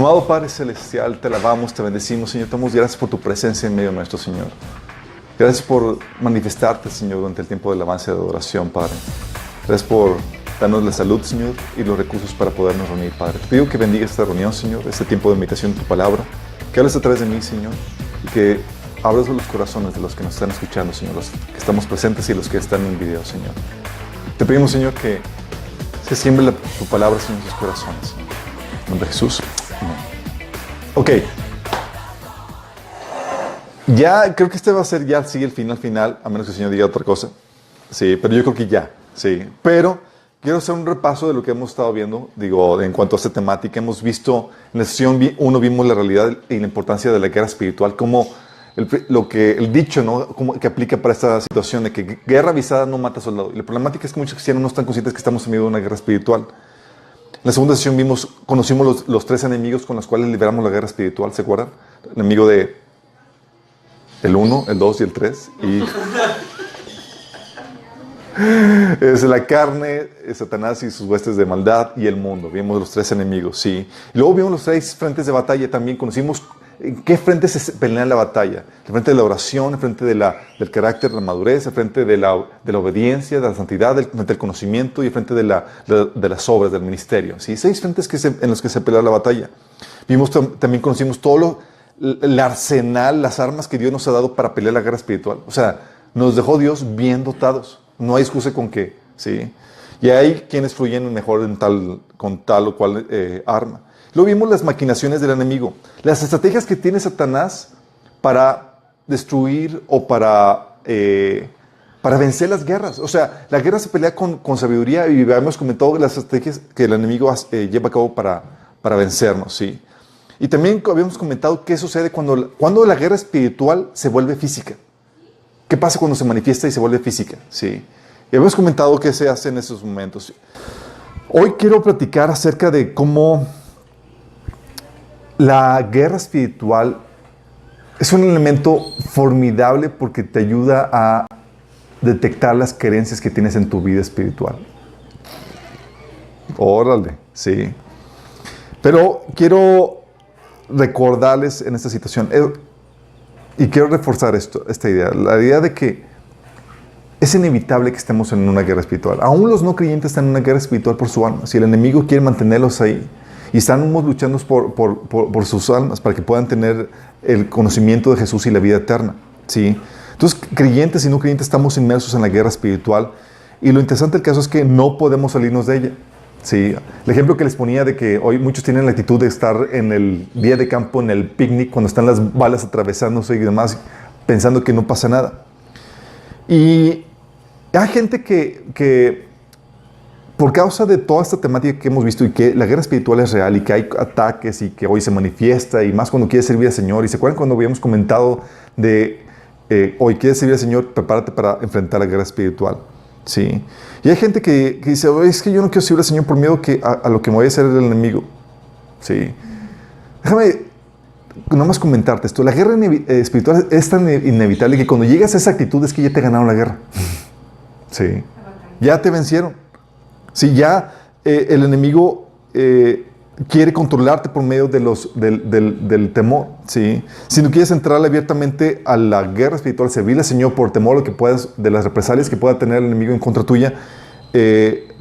Amado Padre Celestial, te alabamos, te bendecimos, Señor. Te damos gracias por tu presencia en medio nuestro, Señor. Gracias por manifestarte, Señor, durante el tiempo de alabanza y de adoración, Padre. Gracias por darnos la salud, Señor, y los recursos para podernos reunir, Padre. Te pido que bendiga esta reunión, Señor, este tiempo de meditación de tu palabra. Que hables a través de mí, Señor, y que abras los corazones de los que nos están escuchando, Señor, los que estamos presentes y los que están en video, Señor. Te pedimos, Señor, que se siembre tu palabra en nuestros corazones, Señor. En nombre de Jesús. Amén. Ok. Ya, creo que este va a ser ya, sigue el final, a menos que el Señor diga otra cosa. Sí, pero yo creo que ya, sí. Pero quiero hacer un repaso de lo que hemos estado viendo, en cuanto a esta temática. Hemos visto, en la sesión 1 vimos la realidad y la importancia de la guerra espiritual, como el dicho, ¿no? Como que aplica para esta situación de que guerra avisada no mata soldado. Y la problemática es que muchos cristianos no están conscientes que estamos en medio de una guerra espiritual. En la segunda sesión conocimos los 3 enemigos con los cuales liberamos la guerra espiritual, ¿se acuerdan? El enemigo del 1, el 2 y el 3. Y es la carne, Satanás y sus huestes de maldad y el mundo. Vimos los 3 enemigos, sí. Y luego vimos los 3 frentes de batalla. También conocimos en qué frente se pelea la batalla. El frente de la oración, el frente del carácter, de la madurez, el frente de la obediencia, de la santidad, el frente del conocimiento y el frente de las obras, del ministerio. ¿Sí? 6 frentes en los que se pelea la batalla. También conocimos todo el arsenal, las armas que Dios nos ha dado para pelear la guerra espiritual. O sea, nos dejó Dios bien dotados. No hay excusa con qué. ¿Sí? Y hay quienes fluyen mejor con tal o cual arma. Luego vimos las maquinaciones del enemigo, las estrategias que tiene Satanás para destruir o para vencer las guerras. O sea, la guerra se pelea con sabiduría y habíamos comentado las estrategias que el enemigo lleva a cabo para vencernos. ¿Sí? Y también habíamos comentado qué sucede cuando la guerra espiritual se vuelve física. ¿Qué pasa cuando se manifiesta y se vuelve física? ¿Sí? Y habíamos comentado qué se hace en esos momentos. Hoy quiero platicar acerca de cómo la guerra espiritual es un elemento formidable porque te ayuda a detectar las carencias que tienes en tu vida espiritual. Órale, sí. Pero quiero recordarles en esta situación, y quiero reforzar esta idea, la idea de que es inevitable que estemos en una guerra espiritual. Aún los no creyentes están en una guerra espiritual por su alma. Si el enemigo quiere mantenerlos ahí, y estamos luchando por sus almas para que puedan tener el conocimiento de Jesús y la vida eterna. ¿Sí? Entonces, creyentes y no creyentes estamos inmersos en la guerra espiritual. Y lo interesante del caso es que no podemos salirnos de ella. ¿Sí? El ejemplo que les ponía de que hoy muchos tienen la actitud de estar en el día de campo, en el picnic, cuando están las balas atravesándose y demás, pensando que no pasa nada. Y hay gente que por causa de toda esta temática que hemos visto y que la guerra espiritual es real y que hay ataques y que hoy se manifiesta y más cuando quieres servir al Señor. ¿Y se acuerdan cuando habíamos comentado de hoy quieres servir al Señor? Prepárate para enfrentar la guerra espiritual. ¿Sí? Y hay gente que dice, es que yo no quiero servir al Señor por miedo a lo que me vaya a hacer el enemigo. ¿Sí? Déjame nomás comentarte esto. La guerra espiritual es tan inevitable que cuando llegas a esa actitud es que ya te ganaron la guerra. ¿Sí? Ya te vencieron. Si ya el enemigo quiere controlarte por medio del temor, ¿sí? Si no quieres entrar abiertamente a la guerra espiritual, servirle al Señor por temor de las represalias que pueda tener el enemigo en contra tuya,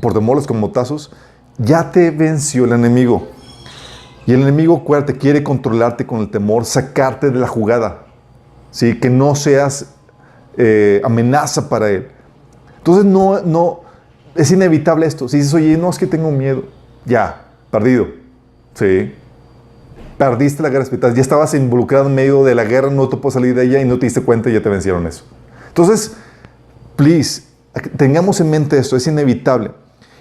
por temor a los camotazos, ya te venció el enemigo. Y el enemigo, acuérdate, quiere controlarte con el temor, sacarte de la jugada, ¿sí? Que no seas amenaza para él. Entonces es inevitable esto. Si dices, oye, no, es que tengo miedo. Ya, perdido. Sí. Perdiste la guerra espiritual. Ya estabas involucrado en medio de la guerra, no te puedes salir de ella y no te diste cuenta y ya te vencieron eso. Entonces, please, tengamos en mente esto. Es inevitable.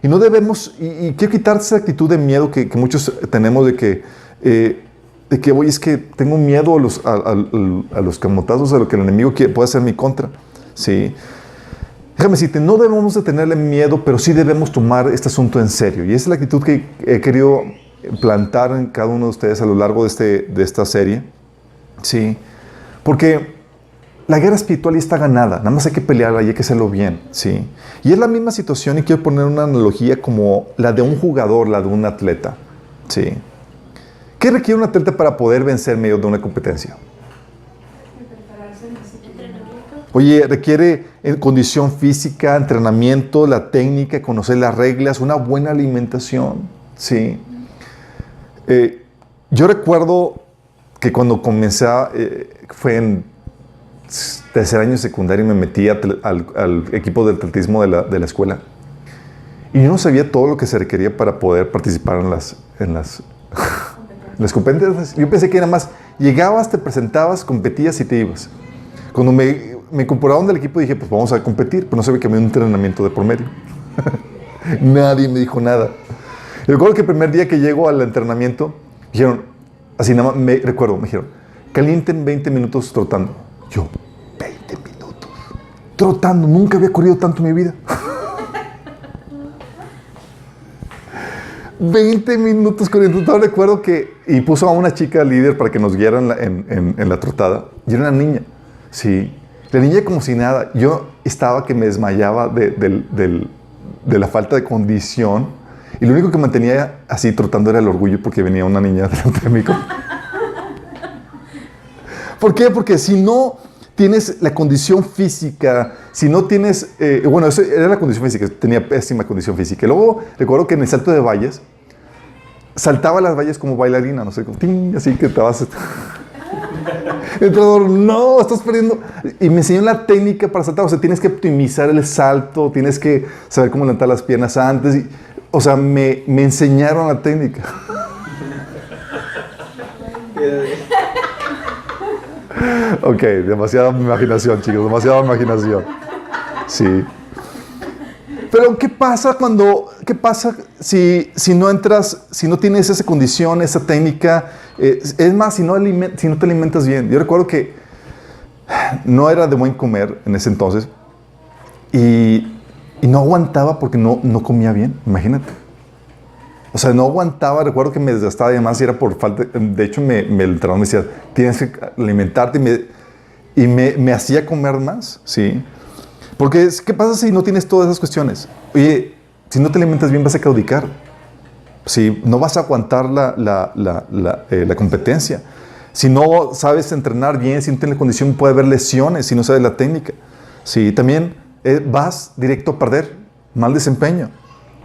Y no debemos, y quiero quitar esa actitud de miedo que muchos tenemos de que, oye, es que tengo miedo a los camotazos, a lo que el enemigo puede hacer en mi contra. Sí. Déjame decirte, no debemos de tenerle miedo, pero sí debemos tomar este asunto en serio. Y esa es la actitud que he querido plantar en cada uno de ustedes a lo largo de esta serie. ¿Sí? Porque la guerra espiritual ya está ganada. Nada más hay que pelearla y hay que hacerlo bien. ¿Sí? Y es la misma situación, y quiero poner una analogía como la de un jugador, la de un atleta. ¿Sí? ¿Qué requiere un atleta para poder vencer en medio de una competencia? Oye, requiere condición física, entrenamiento, la técnica, conocer las reglas, una buena alimentación, ¿sí? Yo recuerdo que cuando comencé, fue en tercer año de secundaria y me metí al equipo de atletismo de la escuela. Y yo no sabía todo lo que se requería para poder participar en las competencias. Yo pensé que era más, llegabas, te presentabas, competías y te ibas. Cuando me incorporaron del equipo dije, pues vamos a competir, pero no sabía que había un entrenamiento de por medio. Nadie me dijo nada. Y recuerdo que el primer día que llego al entrenamiento, dijeron, así nada más, me dijeron, calienten 20 minutos trotando. Yo, 20 minutos. Trotando, nunca había corrido tanto en mi vida. 20 minutos corriendo. Entonces recuerdo que, y puso a una chica líder para que nos guiara en la trotada, y era una niña, sí. La niña como si nada. Yo estaba que me desmayaba de la falta de condición, y lo único que mantenía así trotando era el orgullo porque venía una niña delante de mí. ¿Por qué? Porque si no tienes la condición física, si no tienes... bueno, eso era la condición física, tenía pésima condición física. Y luego recuerdo que en el salto de valles, saltaba las valles como bailarina, no sé, como, ¡ting! Así que estabas... El entrenador, no, estás perdiendo. Y me enseñó la técnica para saltar. O sea, tienes que optimizar el salto, tienes que saber cómo levantar las piernas antes. O sea, me enseñaron la técnica. Ok, demasiada imaginación, chicos, demasiada imaginación. Sí. Pero ¿qué pasa si no entras, si no tienes esa condición, esa técnica? Es más, si no te alimentas bien. Yo recuerdo que no era de buen comer en ese entonces y no aguantaba porque no comía bien, imagínate. O sea, no aguantaba, recuerdo que me desgastaba y además era por falta, de hecho el entrenador me decía, tienes que alimentarte y me hacía comer más, ¿sí? Porque, ¿qué pasa si no tienes todas esas cuestiones? Oye, si no te alimentas bien vas a claudicar, ¿sí? No vas a aguantar la competencia. Si no sabes entrenar bien, si no tienes la condición, puede haber lesiones, si no sabes la técnica, ¿sí? También vas directo a perder, mal desempeño.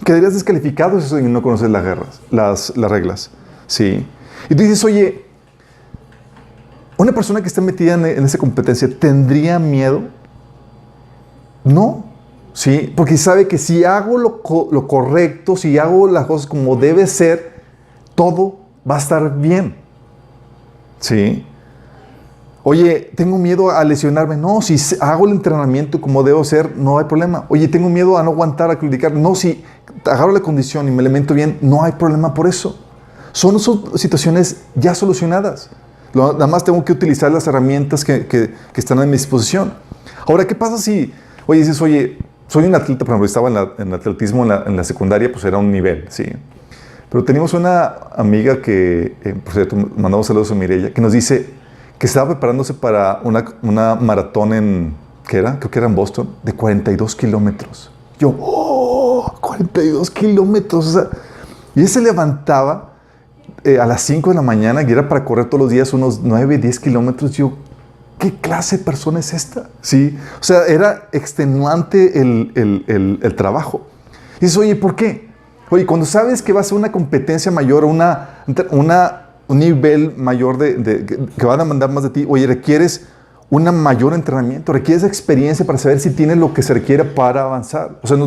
Quedarías descalificado si no conoces las reglas, ¿sí? Y tú dices, oye, ¿una persona que está metida en esa competencia tendría miedo? No, ¿sí? Porque sabe que si hago lo correcto, si hago las cosas como debe ser, todo va a estar bien, ¿sí? Oye, tengo miedo a lesionarme. No, si hago el entrenamiento como debo ser, no hay problema. Oye, tengo miedo a no aguantar, a claudicar. No, si agarro la condición y me alimento bien, no hay problema por eso. Son situaciones ya solucionadas. Nada más tengo que utilizar las herramientas que están a mi disposición. Ahora, ¿qué pasa si, dices, oye, soy un atleta, por ejemplo, estaba en atletismo en la secundaria, pues era un nivel, ¿sí? Pero teníamos una amiga que, por cierto, mandamos saludos a Mireya, que nos dice que estaba preparándose para una maratón creo que era en Boston, de 42 kilómetros. Yo, 42 kilómetros. O sea, y él se levantaba a las 5 de la mañana y era para correr todos los días unos 9, 10 kilómetros. Yo, ¿qué clase de persona es esta? ¿Sí? O sea, era extenuante el trabajo. Y dices, oye, ¿por qué? Oye, cuando sabes que va a ser una competencia mayor, un nivel mayor que va a demandar más de ti, oye, requieres un mayor entrenamiento, requieres experiencia para saber si tienes lo que se requiere para avanzar. O sea,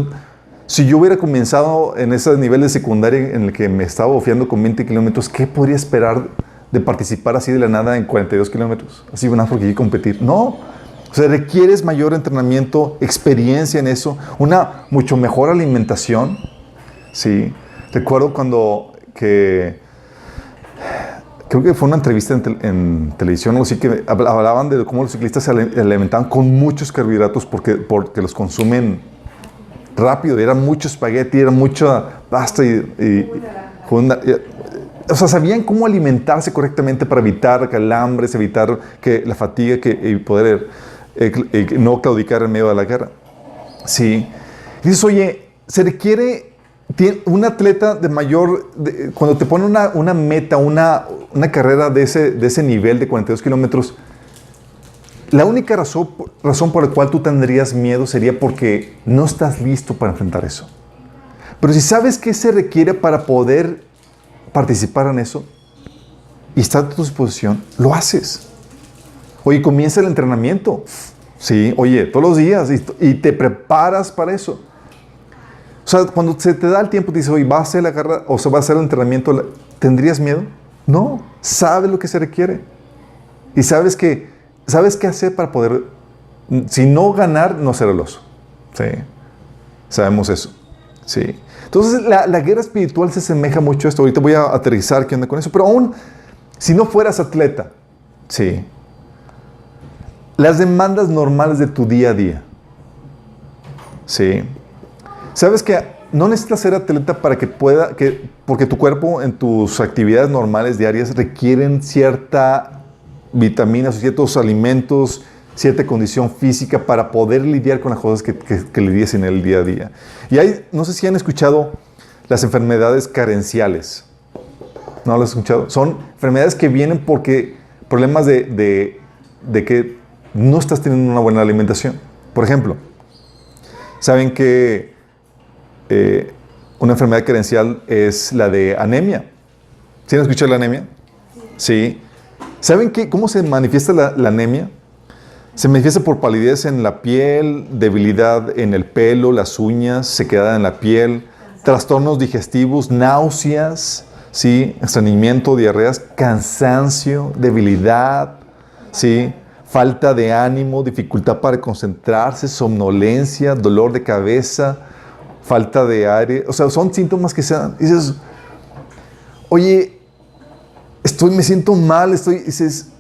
si yo hubiera comenzado en ese nivel de secundaria en el que me estaba bofeando con 20 kilómetros, ¿qué podría esperar de participar así de la nada en 42 kilómetros? Así, bueno, porque quiero competir. No. O sea, requieres mayor entrenamiento, experiencia en eso, una mucho mejor alimentación. Sí. Recuerdo creo que fue una entrevista en televisión, algo así, que hablaban de cómo los ciclistas se alimentaban con muchos carbohidratos porque los consumen rápido. Era mucho espagueti, era mucha pasta o sea, sabían cómo alimentarse correctamente para evitar calambres, evitar la fatiga y poder no claudicar en medio de la guerra. Sí. Dices, oye, se requiere un atleta de mayor... cuando te pone una meta, una carrera de ese nivel de 42 kilómetros, la única razón por la cual tú tendrías miedo sería porque no estás listo para enfrentar eso. Pero si sabes qué se requiere para poder participar en eso y está a tu disposición, lo haces. Oye, comienza el entrenamiento. Sí, oye, todos los días y te preparas para eso. O sea, cuando se te da el tiempo, te dices, oye, ¿va a hacer la carrera o se va a hacer el entrenamiento? ¿Tendrías miedo? No, sabes lo que se requiere. Y sabes qué hacer para poder, si no ganar, no ser el oso. Sí, sabemos eso. Sí. Entonces, la guerra espiritual se asemeja mucho a esto. Ahorita voy a aterrizar qué onda con eso. Pero aún, si no fueras atleta, sí, las demandas normales de tu día a día, sí, sabes que no necesitas ser atleta para porque tu cuerpo en tus actividades normales diarias requieren cierta vitaminas o ciertos alimentos, cierta condición física para poder lidiar con las cosas que lidias en el día a día. Y no sé si han escuchado las enfermedades carenciales. ¿No lo has escuchado? Son enfermedades que vienen porque problemas de que no estás teniendo una buena alimentación. Por ejemplo, ¿saben que una enfermedad carencial es la de anemia? ¿Sí han escuchado la anemia? Sí. ¿Saben cómo se manifiesta la anemia? Se manifiesta por palidez en la piel, debilidad en el pelo, las uñas, sequedad en la piel, trastornos digestivos, náuseas, ¿sí? Estreñimiento, diarreas, cansancio, debilidad, ¿sí? Falta de ánimo, dificultad para concentrarse, somnolencia, dolor de cabeza, falta de aire. O sea, son síntomas que se dan. Dices, oye, me siento mal, dices,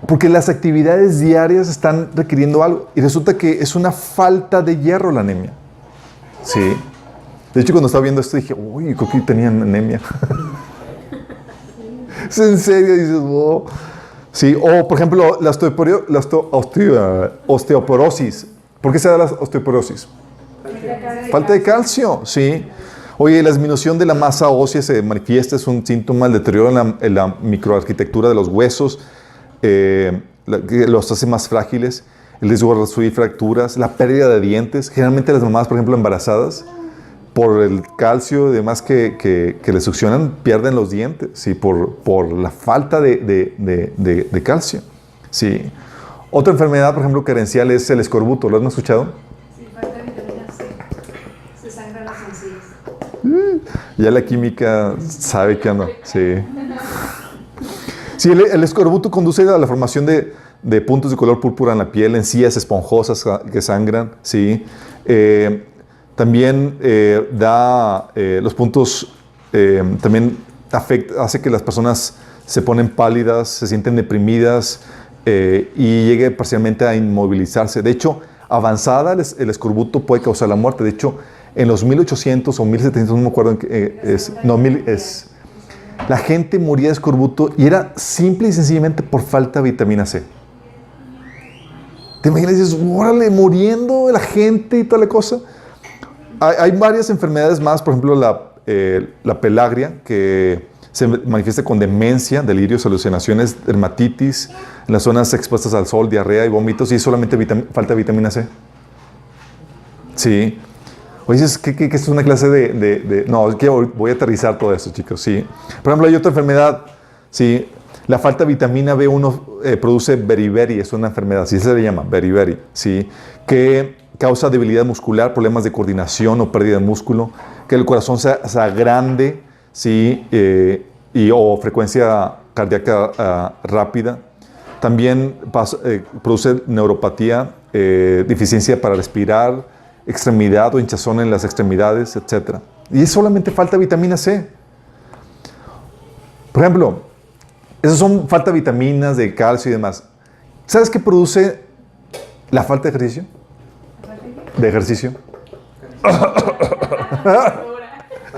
porque las actividades diarias están requiriendo algo. Y resulta que es una falta de hierro la anemia. Sí. De hecho, cuando estaba viendo esto dije, uy, creo que tenían anemia. ¿Es en serio? Dices, wow. Sí. O, por ejemplo, la osteoporosis. ¿Por qué se da la osteoporosis? Falta de calcio. Sí. Oye, la disminución de la masa ósea se manifiesta, es un síntoma del deterioro en la microarquitectura de los huesos, que los hace más frágiles, el riesgo de sufrir fracturas, la pérdida de dientes. Generalmente las mamás, por ejemplo, embarazadas, por el calcio y demás que le succionan, pierden los dientes, ¿sí? Por la falta de calcio. ¿Sí? Otra enfermedad, por ejemplo, carencial es el escorbuto. ¿Lo han escuchado? Sí, falta de vitamina C. Se sangran las encías. Ya la química sabe que anda. Sí. Sí, el escorbuto conduce a la formación de puntos de color púrpura en la piel, encías esponjosas que sangran, ¿sí? También da los puntos, también hace que las personas se ponen pálidas, se sienten deprimidas y llegue parcialmente a inmovilizarse. De hecho, avanzada el escorbuto puede causar la muerte. De hecho, en los 1800 o 1700, no me acuerdo, la gente moría de escorbuto y era simple y sencillamente por falta de vitamina C. ¿Te imaginas? Y dices, órale, muriendo la gente y toda la cosa. Hay varias enfermedades más, por ejemplo, la pelagria, que se manifiesta con demencia, delirios, alucinaciones, dermatitis, en las zonas expuestas al sol, diarrea y vómitos, y solamente falta de vitamina C. Sí. Oye, dices que es una clase no, es que voy a aterrizar todo esto, chicos, sí. Por ejemplo, hay otra enfermedad, sí, la falta de vitamina B1 produce beriberi, es una enfermedad, así se le llama, beriberi, sí, que causa debilidad muscular, problemas de coordinación o pérdida de músculo, que el corazón sea grande, sí, o frecuencia cardíaca rápida. También produce neuropatía, deficiencia para respirar, extremidad o hinchazón en las extremidades, etc. Y es solamente falta de vitamina C. Por ejemplo, esas son falta de vitaminas, de calcio y demás. ¿Sabes qué produce la falta de ejercicio? ¿De ejercicio?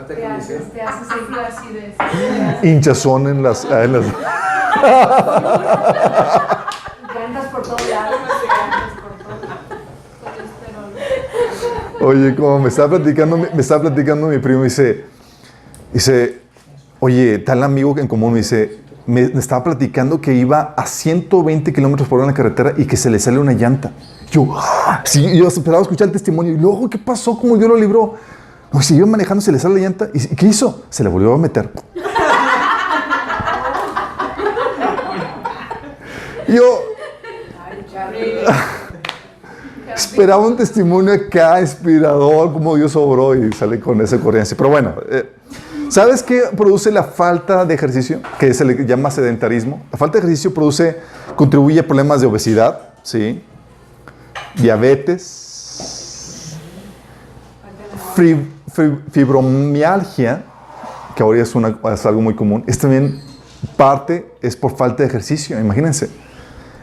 Te haces sentir acidez. Hinchazón en las... Ganas por todos lados. Oye, como me estaba platicando mi primo, dice, oye, tal amigo en común me dice, me estaba platicando que iba a 120 kilómetros por hora en la carretera y que se le sale una llanta. Yo, ¡ah! Sí, yo esperaba escuchar el testimonio. Y luego, ¿qué pasó? ¿Cómo Dios lo libró? No, siguió manejando, se le sale la llanta. ¿Y qué hizo? Se la volvió a meter. Yo esperaba un testimonio acá inspirador, como Dios obró, y sale con esa ocurrencia. Pero bueno, ¿sabes qué produce la falta de ejercicio? Que se le llama sedentarismo. La falta de ejercicio contribuye a problemas de obesidad, ¿sí? Diabetes, fibromialgia, que ahora es algo muy común. Es también es por falta de ejercicio, imagínense.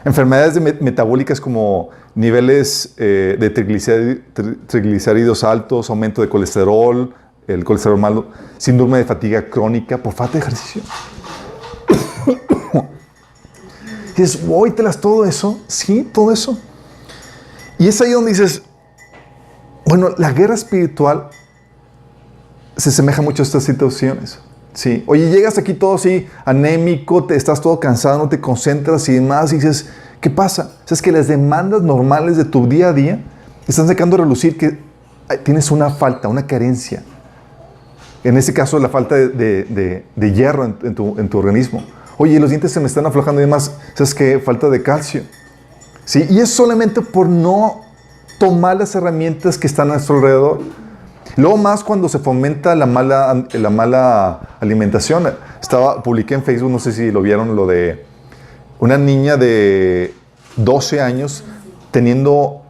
Enfermedades metabólicas como niveles de triglicéridos altos, aumento de colesterol, el colesterol malo, síndrome de fatiga crónica por falta de ejercicio. Y dices, wow, ¿telas todo eso? Sí, todo eso. Y es ahí donde dices, bueno, la guerra espiritual se asemeja mucho a estas situaciones. Sí. Oye, llegas aquí todo así, anémico, estás todo cansado, no te concentras y demás, y dices, ¿qué pasa? O sea, es que las demandas normales de tu día a día están sacando a relucir que tienes una falta, una carencia. En este caso, la falta de hierro en tu organismo. Oye, los dientes se me están aflojando y demás. ¿Sabes qué? Falta de calcio. ¿Sí? Y es solamente por no tomar las herramientas que están a nuestro alrededor. Luego más cuando se fomenta la mala alimentación. Publiqué en Facebook, no sé si lo vieron, lo de una niña de 12 años teniendo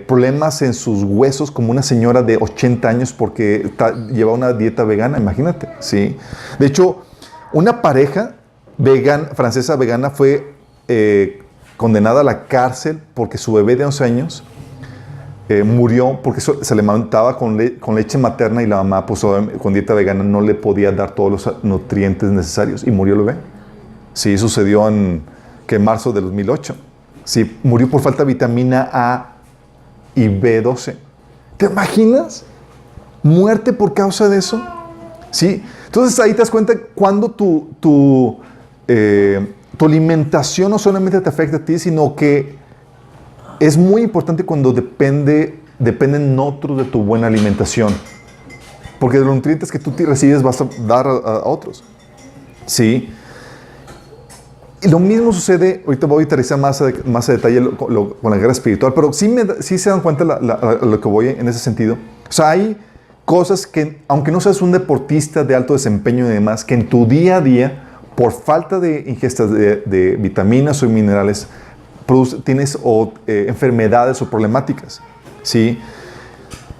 problemas en sus huesos como una señora de 80 años porque lleva una dieta vegana, imagínate. ¿Sí? De hecho, una pareja francesa vegana fue condenada a la cárcel porque su bebé de 11 años murió porque se le alimentaba con leche materna y la mamá, pues, con dieta vegana no le podía dar todos los nutrientes necesarios y murió el bebé. Sí, sucedió en marzo del 2008. Sí, murió por falta de vitamina A y B12. ¿Te imaginas? Muerte por causa de eso. Sí, entonces ahí te das cuenta cuando tu alimentación no solamente te afecta a ti, sino que es muy importante cuando dependen otros de tu buena alimentación. Porque de los nutrientes que tú recibes vas a dar a otros. ¿Sí? Y lo mismo sucede, ahorita voy a aterrizar más a detalle con la guerra espiritual, pero sí se dan cuenta lo que voy en ese sentido. O sea, hay cosas que, aunque no seas un deportista de alto desempeño y demás, que en tu día a día, por falta de ingestas de vitaminas o minerales, tienes enfermedades o problemáticas, ¿sí?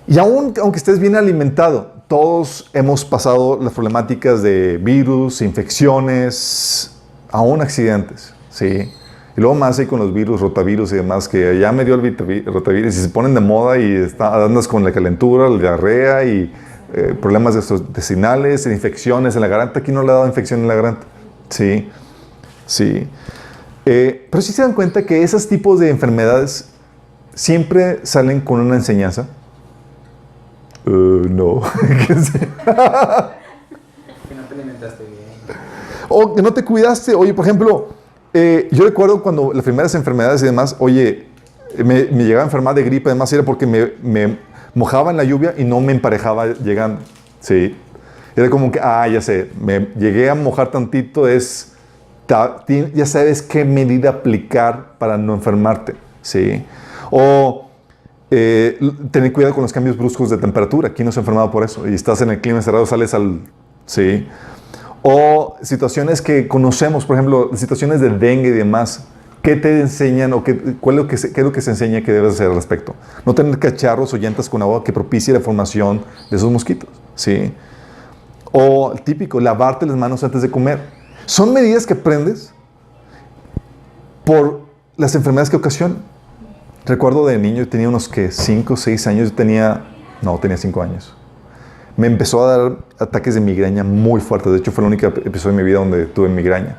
Y aunque estés bien alimentado, todos hemos pasado las problemáticas de virus, infecciones, aún accidentes, ¿sí? Y luego más ahí con los virus, rotavirus y demás, que ya me dio el rotavirus y se ponen de moda y andas con la calentura, la diarrea y problemas intestinales, infecciones en la garganta. Aquí no le ha dado infección en la garganta, ¿sí? Sí. Pero sí se dan cuenta que esos tipos de enfermedades siempre salen con una enseñanza. No. Que no te alimentaste bien. O que no te cuidaste. Oye, por ejemplo, yo recuerdo cuando las primeras enfermedades y demás, oye, me llegaba a enfermar de gripe, además era porque me mojaba en la lluvia y no me emparejaba llegando. Sí. Era como que, ya sé, me llegué a mojar tantito, ya sabes qué medida aplicar para no enfermarte. Sí. O tener cuidado con los cambios bruscos de temperatura. ¿Quién no se ha enfermado por eso? Y estás en el clima encerrado, sales al... Sí. O situaciones que conocemos, por ejemplo, situaciones de dengue y demás. ¿Qué te enseñan o qué es lo que se enseña que debes hacer al respecto? No tener cacharros o llantas con agua que propicie la formación de esos mosquitos. ¿Sí? O el típico, lavarte las manos antes de comer. Son medidas que aprendes por las enfermedades que ocasionan. Recuerdo de niño, tenía unos 5 o 6 años, tenía 5 años. Me empezó a dar ataques de migraña muy fuertes. De hecho, fue el único episodio de mi vida donde tuve migraña.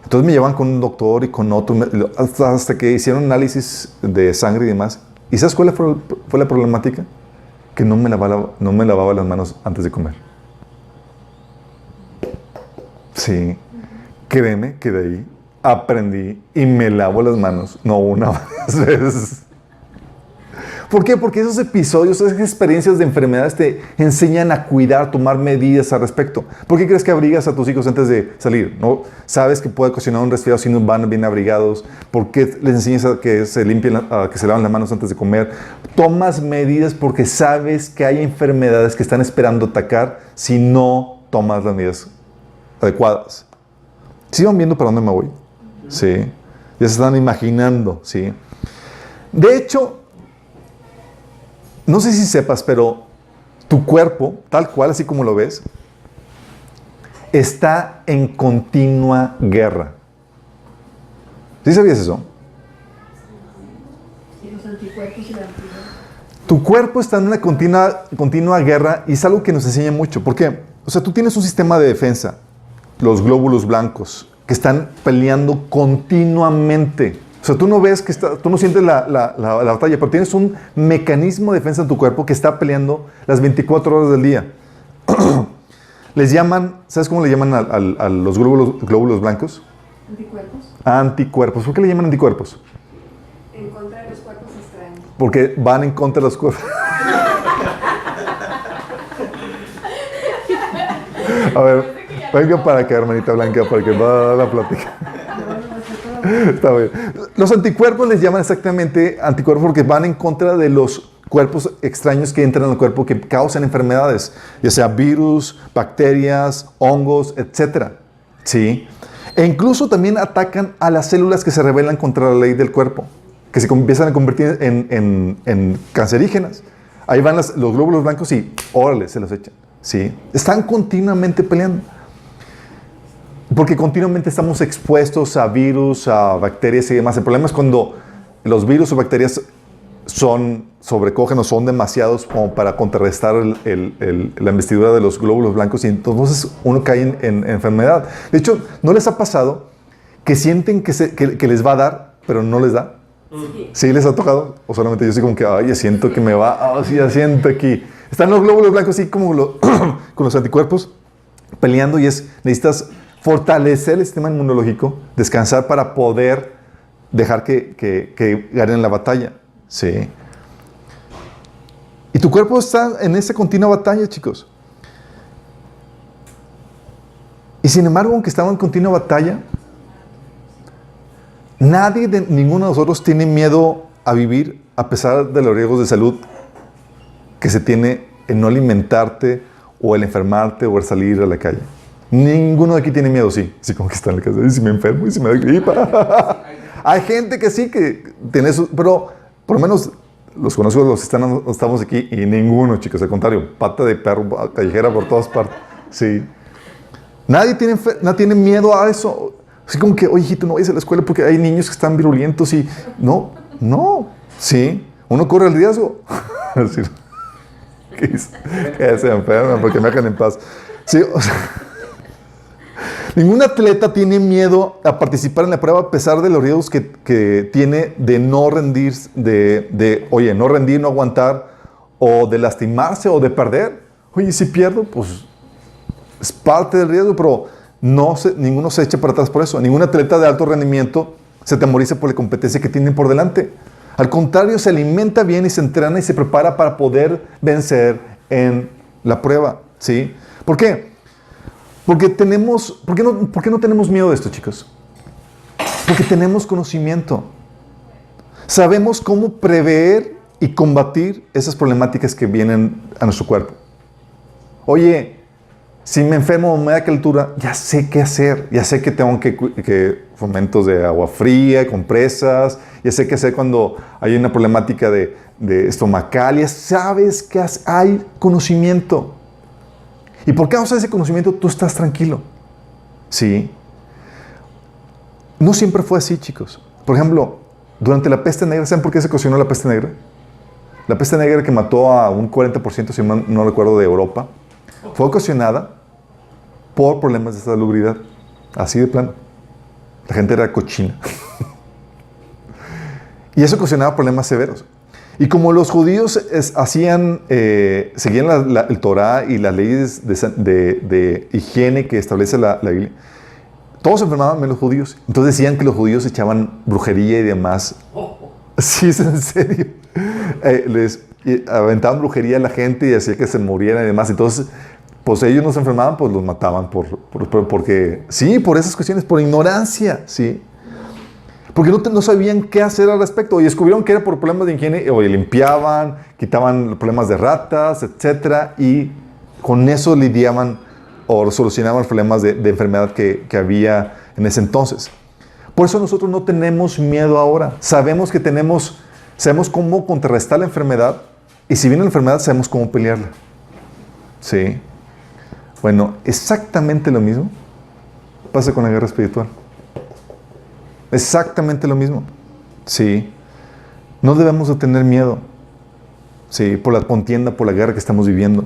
Entonces me llevaban con un doctor y con otro, hasta que hicieron análisis de sangre y demás. ¿Y sabes cuál fue la problemática? Que no me lavaba las manos antes de comer. Sí. créeme que de ahí aprendí y me lavo las manos, no una, varias veces. ¿Por qué? Porque esos episodios, esas experiencias de enfermedades te enseñan a cuidar, tomar medidas al respecto. ¿Por qué crees que abrigas a tus hijos antes de salir? ¿No? ¿Sabes que puede ocasionar un resfriado si no van bien abrigados? ¿Por qué les enseñas a que se limpien, a que se laven las manos antes de comer? Tomas medidas porque sabes que hay enfermedades que están esperando atacar si no tomas las medidas adecuadas. ¿Sí van viendo para dónde me voy? Sí. Ya se están imaginando, ¿sí? De hecho, no sé si sepas, pero tu cuerpo, tal cual, así como lo ves, está en continua guerra. ¿Sí sabías eso? Y los anticuerpos y la anticuerpos. Tu cuerpo está en una continua guerra y es algo que nos enseña mucho. ¿Por qué? O sea, tú tienes un sistema de defensa, los glóbulos blancos, que están peleando continuamente. O sea, tú no ves que tú no sientes la batalla, pero tienes un mecanismo de defensa en tu cuerpo que está peleando las 24 horas del día. Les llaman, ¿sabes cómo le llaman a los glóbulos blancos? Anticuerpos. Anticuerpos. ¿Por qué le llaman anticuerpos? En contra de los cuerpos extraños. Porque van en contra de los cuerpos. A ver, venga para acá, hermanita Blanca, para que va la plática. Está bien. Los anticuerpos les llaman exactamente anticuerpos porque van en contra de los cuerpos extraños que entran al cuerpo que causan enfermedades, ya sea virus, bacterias, hongos, etc. ¿Sí? E incluso también atacan a las células que se rebelan contra la ley del cuerpo, que se empiezan a convertir en cancerígenas. Ahí van los glóbulos blancos y órale, se los echan. ¿Sí? Están continuamente peleando. Porque continuamente estamos expuestos a virus, a bacterias y demás. El problema es cuando los virus o bacterias sobrecogen o son demasiados como para contrarrestar la investidura de los glóbulos blancos y entonces uno cae en enfermedad. De hecho, ¿no les ha pasado que sienten que les va a dar, pero no les da? ¿Sí les ha tocado? O solamente yo así como que, ay, ya siento que me va, sí, ya siento aquí. Están los glóbulos blancos así como con los anticuerpos peleando y necesitas fortalecer el sistema inmunológico, descansar para poder dejar que ganen la batalla. ¿Sí? Y tu cuerpo está en esa continua batalla, chicos. Y sin embargo, aunque estamos en continua batalla, ninguno de nosotros tiene miedo a vivir a pesar de los riesgos de salud que se tiene en no alimentarte o el enfermarte o el salir a la calle. Ninguno de aquí tiene miedo, sí. Así como que está en la casa. Y si me enfermo y si me da gripa. Hay gente que sí, que tiene eso. Pero por lo menos los conozco, estamos aquí y ninguno, chicos. Al contrario, pata de perro callejera por todas partes. Sí. Nadie tiene miedo a eso. Así como que, oye, hijito, no vayas a la escuela porque hay niños que están virulentos y... No. Sí. Uno corre el riesgo. Que se enferman porque me dejan en paz. Sí, o sea... Ningún atleta tiene miedo a participar en la prueba a pesar de los riesgos que tiene de no rendir, no rendir, no aguantar, o de lastimarse o de perder. Oye, si pierdo, pues es parte del riesgo, pero ninguno se echa para atrás por eso. Ningún atleta de alto rendimiento se atemoriza por la competencia que tiene por delante. Al contrario, se alimenta bien y se entrena y se prepara para poder vencer en la prueba. ¿Sí? ¿Por qué? ¿Por qué no tenemos miedo de esto, chicos? Porque tenemos conocimiento. Sabemos cómo prever y combatir esas problemáticas que vienen a nuestro cuerpo. Oye, si me enfermo o me da calentura, ya sé qué hacer. Ya sé que tengo que fomentos de agua fría, compresas. Ya sé qué hacer cuando hay una problemática de estomacal. Ya sabes que hay conocimiento. Y por causa de ese conocimiento, tú estás tranquilo. ¿Sí? No siempre fue así, chicos. Por ejemplo, durante la peste negra, ¿saben por qué se ocasionó la peste negra? La peste negra que mató a un 40%, si no recuerdo, de Europa, fue ocasionada por problemas de salubridad. Así de plano. La gente era cochina. Y eso ocasionaba problemas severos. Y como los judíos seguían el Torá y las leyes de higiene que establece la Biblia, Todos se enfermaban menos los judíos. Entonces decían que los judíos echaban brujería y demás. Sí, es en serio. Les aventaban brujería a la gente y hacía que se murieran y demás. Entonces, pues ellos no se enfermaban, pues los mataban porque, sí, por esas cuestiones, por ignorancia, sí. Porque no sabían qué hacer al respecto. Y descubrieron que era por problemas de higiene, o limpiaban, quitaban problemas de ratas, etcétera, y con eso lidiaban o solucionaban los problemas de enfermedad que había en ese entonces. Por eso nosotros no tenemos miedo ahora. Sabemos cómo contrarrestar la enfermedad, y si viene la enfermedad, sabemos cómo pelearla. Sí. Bueno, exactamente lo mismo pasa con la guerra espiritual. Exactamente lo mismo. Sí. No debemos de tener miedo. Sí, por la contienda, por la guerra que estamos viviendo.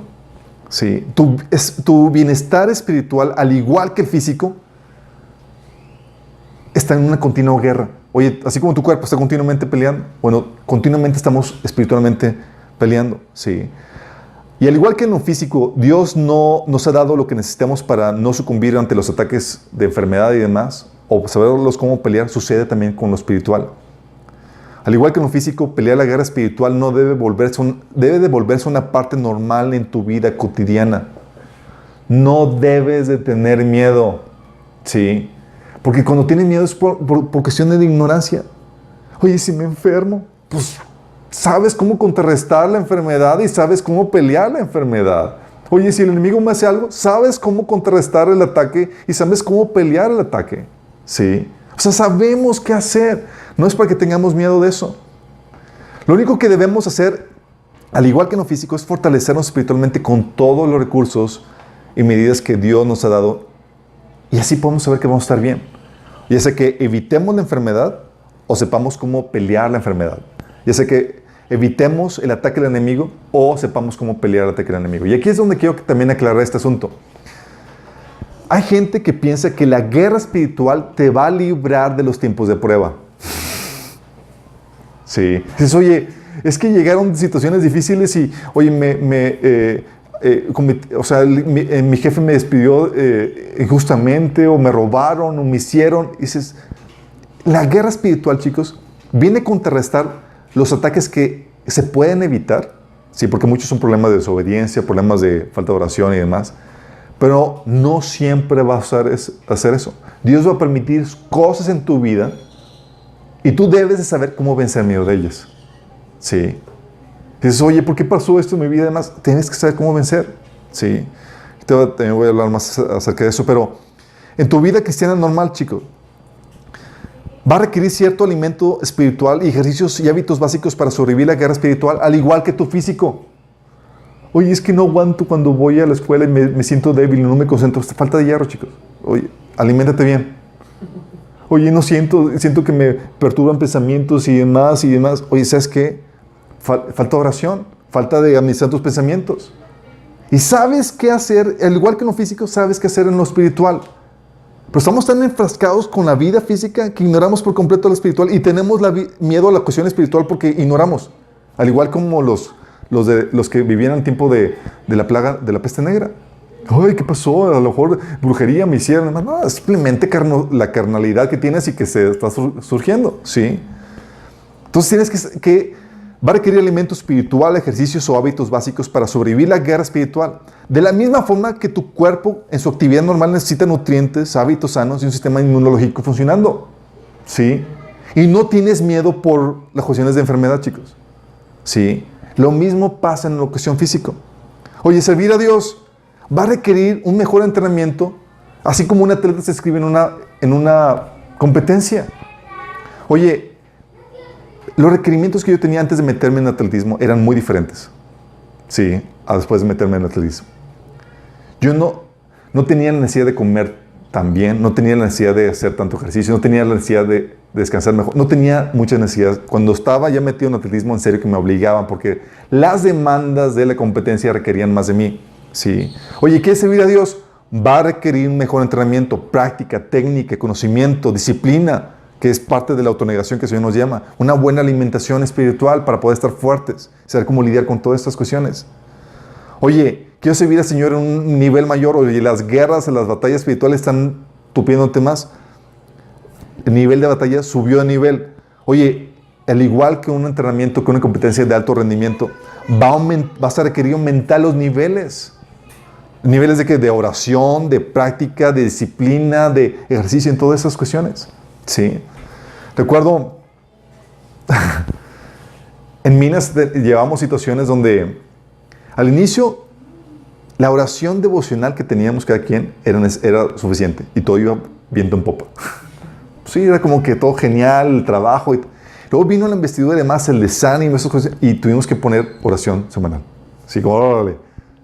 Sí. Tu bienestar espiritual, al igual que el físico, está en una continua guerra. Oye, así como tu cuerpo está continuamente peleando, bueno, continuamente estamos espiritualmente peleando. Sí. Y al igual que en lo físico, Dios no nos ha dado lo que necesitamos para no sucumbir ante los ataques de enfermedad y demás, o saberlos cómo pelear, sucede también con lo espiritual. Al igual que en lo físico, pelear la guerra espiritual no debe de volverse una parte normal en tu vida cotidiana. No debes de tener miedo, ¿sí? Porque cuando tienes miedo es por cuestiones de ignorancia. Oye, si me enfermo, pues sabes cómo contrarrestar la enfermedad y sabes cómo pelear la enfermedad. Oye, si el enemigo me hace algo, sabes cómo contrarrestar el ataque y sabes cómo pelear el ataque. ¿Sí? O sea, sabemos qué hacer. No es para que tengamos miedo de eso. Lo único que debemos hacer, al igual que en lo físico, es fortalecernos espiritualmente con todos los recursos y medidas que Dios nos ha dado. Y así podemos saber que vamos a estar bien. Ya sea que evitemos la enfermedad o sepamos cómo pelear la enfermedad. Ya sea que evitemos el ataque del enemigo o sepamos cómo pelear el ataque del enemigo. Y aquí es donde quiero también aclarar este asunto. Hay gente que piensa que la guerra espiritual te va a librar de los tiempos de prueba. Sí. Dices, oye, es que llegaron situaciones difíciles y, oye, mi jefe me despidió injustamente, o me robaron, o me hicieron. Y dices, la guerra espiritual, chicos, viene a contrarrestar los ataques que se pueden evitar, sí, porque muchos son problemas de desobediencia, problemas de falta de oración y demás. Pero no siempre va a hacer eso. Dios va a permitir cosas en tu vida y tú debes de saber cómo vencer miedo de ellas. Sí. Dices, oye, ¿por qué pasó esto en mi vida? Además, tienes que saber cómo vencer. Sí. También voy a hablar más acerca de eso, pero en tu vida cristiana normal, chicos, va a requerir cierto alimento espiritual y ejercicios y hábitos básicos para sobrevivir la guerra espiritual, al igual que tu físico. Oye, es que no aguanto cuando voy a la escuela y me siento débil y no me concentro. Falta de hierro, chicos. Oye, aliméntate bien. Oye, no siento que me perturban pensamientos y demás. Oye, ¿sabes qué? Falta oración, falta de administrar tus pensamientos. Y sabes qué hacer, al igual que en lo físico, sabes qué hacer en lo espiritual. Pero estamos tan enfrascados con la vida física que ignoramos por completo lo espiritual y tenemos miedo a la cuestión espiritual porque ignoramos. Al igual como los que vivían en tiempo de la plaga de la peste negra. Ay, ¿qué pasó? A lo mejor brujería me hicieron. No, es simplemente la carnalidad que tienes y que se está surgiendo. ¿Sí? Entonces tienes va a requerir alimento espiritual, ejercicios o hábitos básicos para sobrevivir la guerra espiritual. De la misma forma que tu cuerpo en su actividad normal necesita nutrientes, hábitos sanos y un sistema inmunológico funcionando. ¿Sí? Y no tienes miedo por las cuestiones de enfermedad, chicos. ¿Sí? Lo mismo pasa en la cuestión física. Oye, servir a Dios va a requerir un mejor entrenamiento, así como un atleta se inscribe en una competencia. Oye, los requerimientos que yo tenía antes de meterme en atletismo eran muy diferentes. Sí, a después de meterme en atletismo. Yo no tenía la necesidad de comer tan bien, no tenía la necesidad de hacer tanto ejercicio, no tenía la necesidad de descansar mejor, no tenía mucha necesidad. Cuando estaba ya metido en atletismo, en serio que me obligaban, porque las demandas de la competencia requerían más de mí. Sí. Oye, ¿quieres servir a Dios? Va a requerir un mejor entrenamiento, práctica, técnica, conocimiento, disciplina, que es parte de la autonegación que el Señor nos llama. Una buena alimentación espiritual para poder estar fuertes, saber cómo lidiar con todas estas cuestiones. Oye, quiero servir al Señor en un nivel mayor. Oye, las guerras, las batallas espirituales están tupiéndote más. El nivel de batalla subió de nivel. Oye, al igual que un entrenamiento, que una competencia de alto rendimiento, vas a requerir aumentar los niveles. Niveles de, de oración, de práctica, de disciplina, de ejercicio, en todas esas cuestiones. ¿Sí? Recuerdo, en Minas llevamos situaciones donde al inicio la oración devocional que teníamos cada quien era suficiente y todo iba viento en popa. Sí, era como que todo genial, el trabajo. Luego vino la investidura y demás, el desánimo, esas cosas, y tuvimos que poner oración semanal. Sí, como, órale.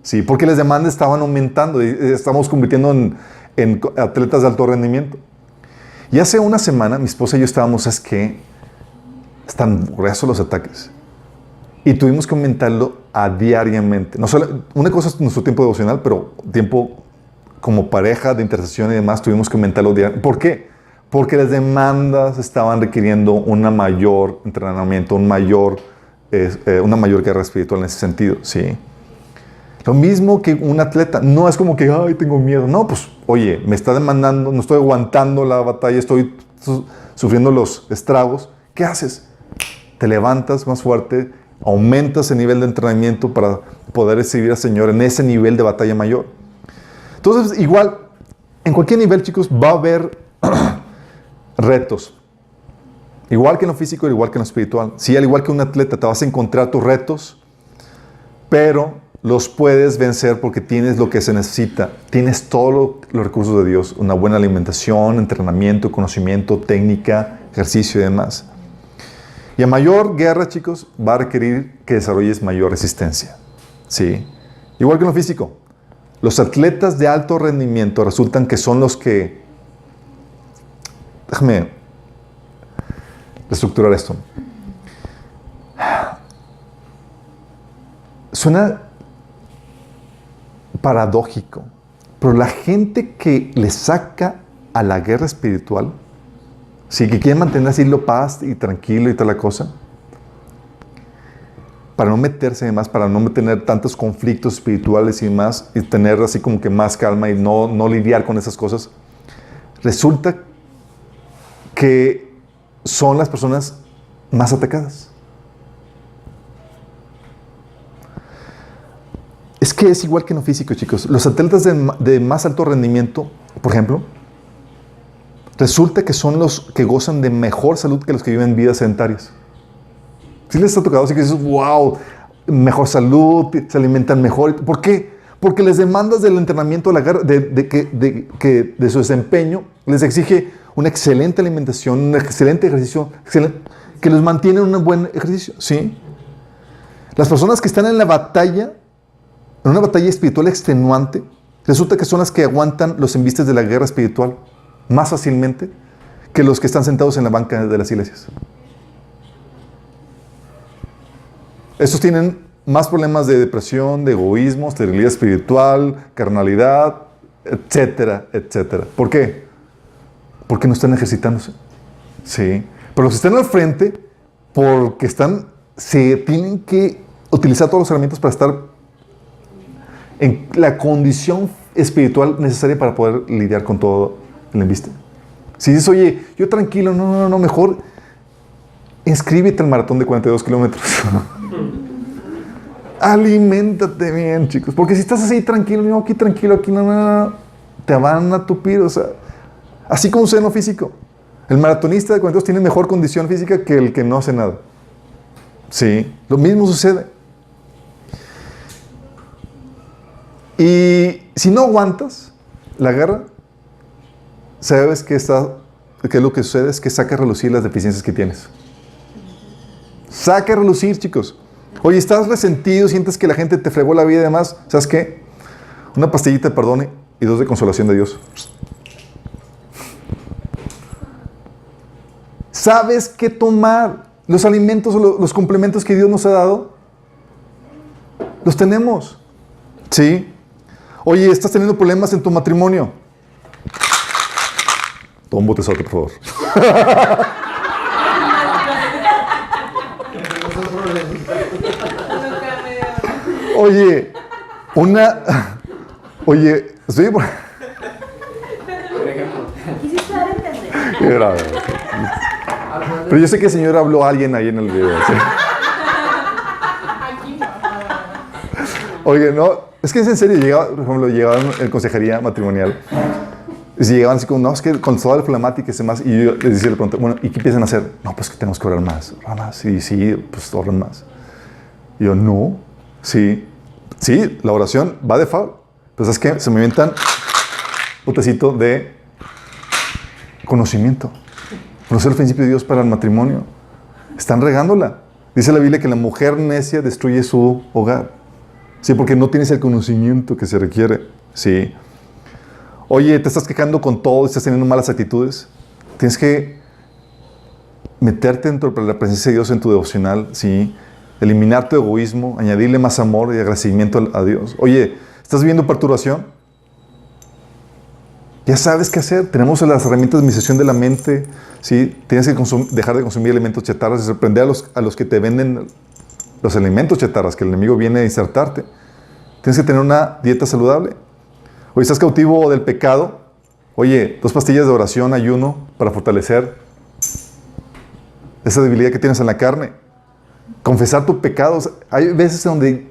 Sí, porque las demandas estaban aumentando y estamos convirtiendo en atletas de alto rendimiento. Y hace una semana, mi esposa y yo estábamos, ¿sabes qué? Están gruesos los ataques. Y tuvimos que aumentarlo a diariamente. No solo, una cosa es nuestro tiempo devocional, pero tiempo como pareja de intercesión y demás, tuvimos que aumentarlo diariamente. ¿Por qué? Porque las demandas estaban requiriendo un mayor entrenamiento, una mayor guerra espiritual en ese sentido, ¿sí? Lo mismo que un atleta. No es como que, ay, tengo miedo. No, pues, oye, me está demandando, no estoy aguantando la batalla, estoy sufriendo los estragos. ¿Qué haces? Te levantas más fuerte, aumentas el nivel de entrenamiento para poder recibir al Señor en ese nivel de batalla mayor. Entonces, igual, en cualquier nivel, chicos, va a haber retos. Igual que en lo físico, igual que en lo espiritual. Sí, al igual que un atleta, te vas a encontrar tus retos, pero los puedes vencer porque tienes lo que se necesita. Tienes todos los recursos de Dios. Una buena alimentación, entrenamiento, conocimiento, técnica, ejercicio y demás. Y a mayor guerra, chicos, va a requerir que desarrolles mayor resistencia. ¿Sí? Igual que en lo físico. Los atletas de alto rendimiento resultan que son los que... Déjame reestructurar esto. Suena paradójico, pero la gente que le saca a la guerra espiritual, sí, que quiere mantener así lo paz y tranquilo y toda la cosa, para no meterse en más, para no tener tantos conflictos espirituales y más, y tener así como que más calma y no lidiar con esas cosas, resulta que son las personas más atacadas. Es que es igual que en lo físico, chicos. Los atletas de más alto rendimiento, por ejemplo, resulta que son los que gozan de mejor salud que los que viven vidas sedentarias. ¿Sí les ha tocado? Así que dices, wow, mejor salud, se alimentan mejor. ¿Por qué? Porque les demandas del entrenamiento, de su desempeño, les exige una excelente alimentación, un excelente ejercicio, que los mantiene en un buen ejercicio. ¿Sí? Las personas que están en la batalla, en una batalla espiritual extenuante, resulta que son las que aguantan los embistes de la guerra espiritual más fácilmente que los que están sentados en la banca de las iglesias. Estos tienen más problemas de depresión, de egoísmo, esterilidad espiritual, carnalidad, etcétera, etcétera. ¿Por qué? Porque no están ejercitándose. Sí. Pero los que están al frente, porque se tienen que utilizar todos los herramientas para estar en la condición espiritual necesaria para poder lidiar con todo el embiste. Si dices, oye, yo tranquilo, no, mejor inscríbete al maratón de 42 kilómetros. Aliméntate bien, chicos. Porque si estás así tranquilo, no, aquí tranquilo, aquí no, te van a tupir. O sea, así como sucede en lo físico. El maratonista de 42 tiene mejor condición física que el que no hace nada. Sí, lo mismo sucede. Y si no aguantas la guerra, ¿sabes qué es lo que sucede? Es que saca a relucir las deficiencias que tienes. Saca a relucir, chicos. Oye, estás resentido, sientes que la gente te fregó la vida y demás. ¿Sabes qué? Una pastillita de perdón y 2 de consolación de Dios. ¿Sabes qué tomar? Los alimentos o los complementos que Dios nos ha dado, los tenemos. ¿Sí? Oye, ¿estás teniendo problemas en tu matrimonio? Toma un botezote, por favor. Oye, estoy por ejemplo. Quisiste dar a entender. Qué grave. Pero yo sé que el Señor habló a alguien ahí en el video. ¿Sí? Oye, no, es que es en serio, llegaba, por ejemplo, llegaban en consejería matrimonial. Y llegaban así como, no, es que con toda la problemática y demás. Y yo les decía de pronto, bueno, ¿y qué empiezan a hacer? No, pues que tenemos que orar más. Orar más. Y sí, pues oran más. Y yo, no, sí, la oración va de favor. Pues es que se me inventan un botecito de conocimiento. Conocer el principio de Dios para el matrimonio. Están regándola. Dice la Biblia que la mujer necia destruye su hogar. Sí, porque no tienes el conocimiento que se requiere. Sí. Oye, te estás quejando con todo, estás teniendo malas actitudes. Tienes que meterte dentro de la presencia de Dios en tu devocional. Sí. Eliminar tu egoísmo, añadirle más amor y agradecimiento a Dios. Oye, ¿estás viviendo perturbación? Ya sabes qué hacer. Tenemos las herramientas de administración de la mente. ¿Sí? Tienes que dejar de consumir alimentos chatarras y sorprender a los que te venden los alimentos chatarras, que el enemigo viene a insertarte. Tienes que tener una dieta saludable. Oye, ¿estás cautivo del pecado? Oye, 2 pastillas de oración, ayuno, para fortalecer esa debilidad que tienes en la carne. Confesar tus pecados. Hay veces donde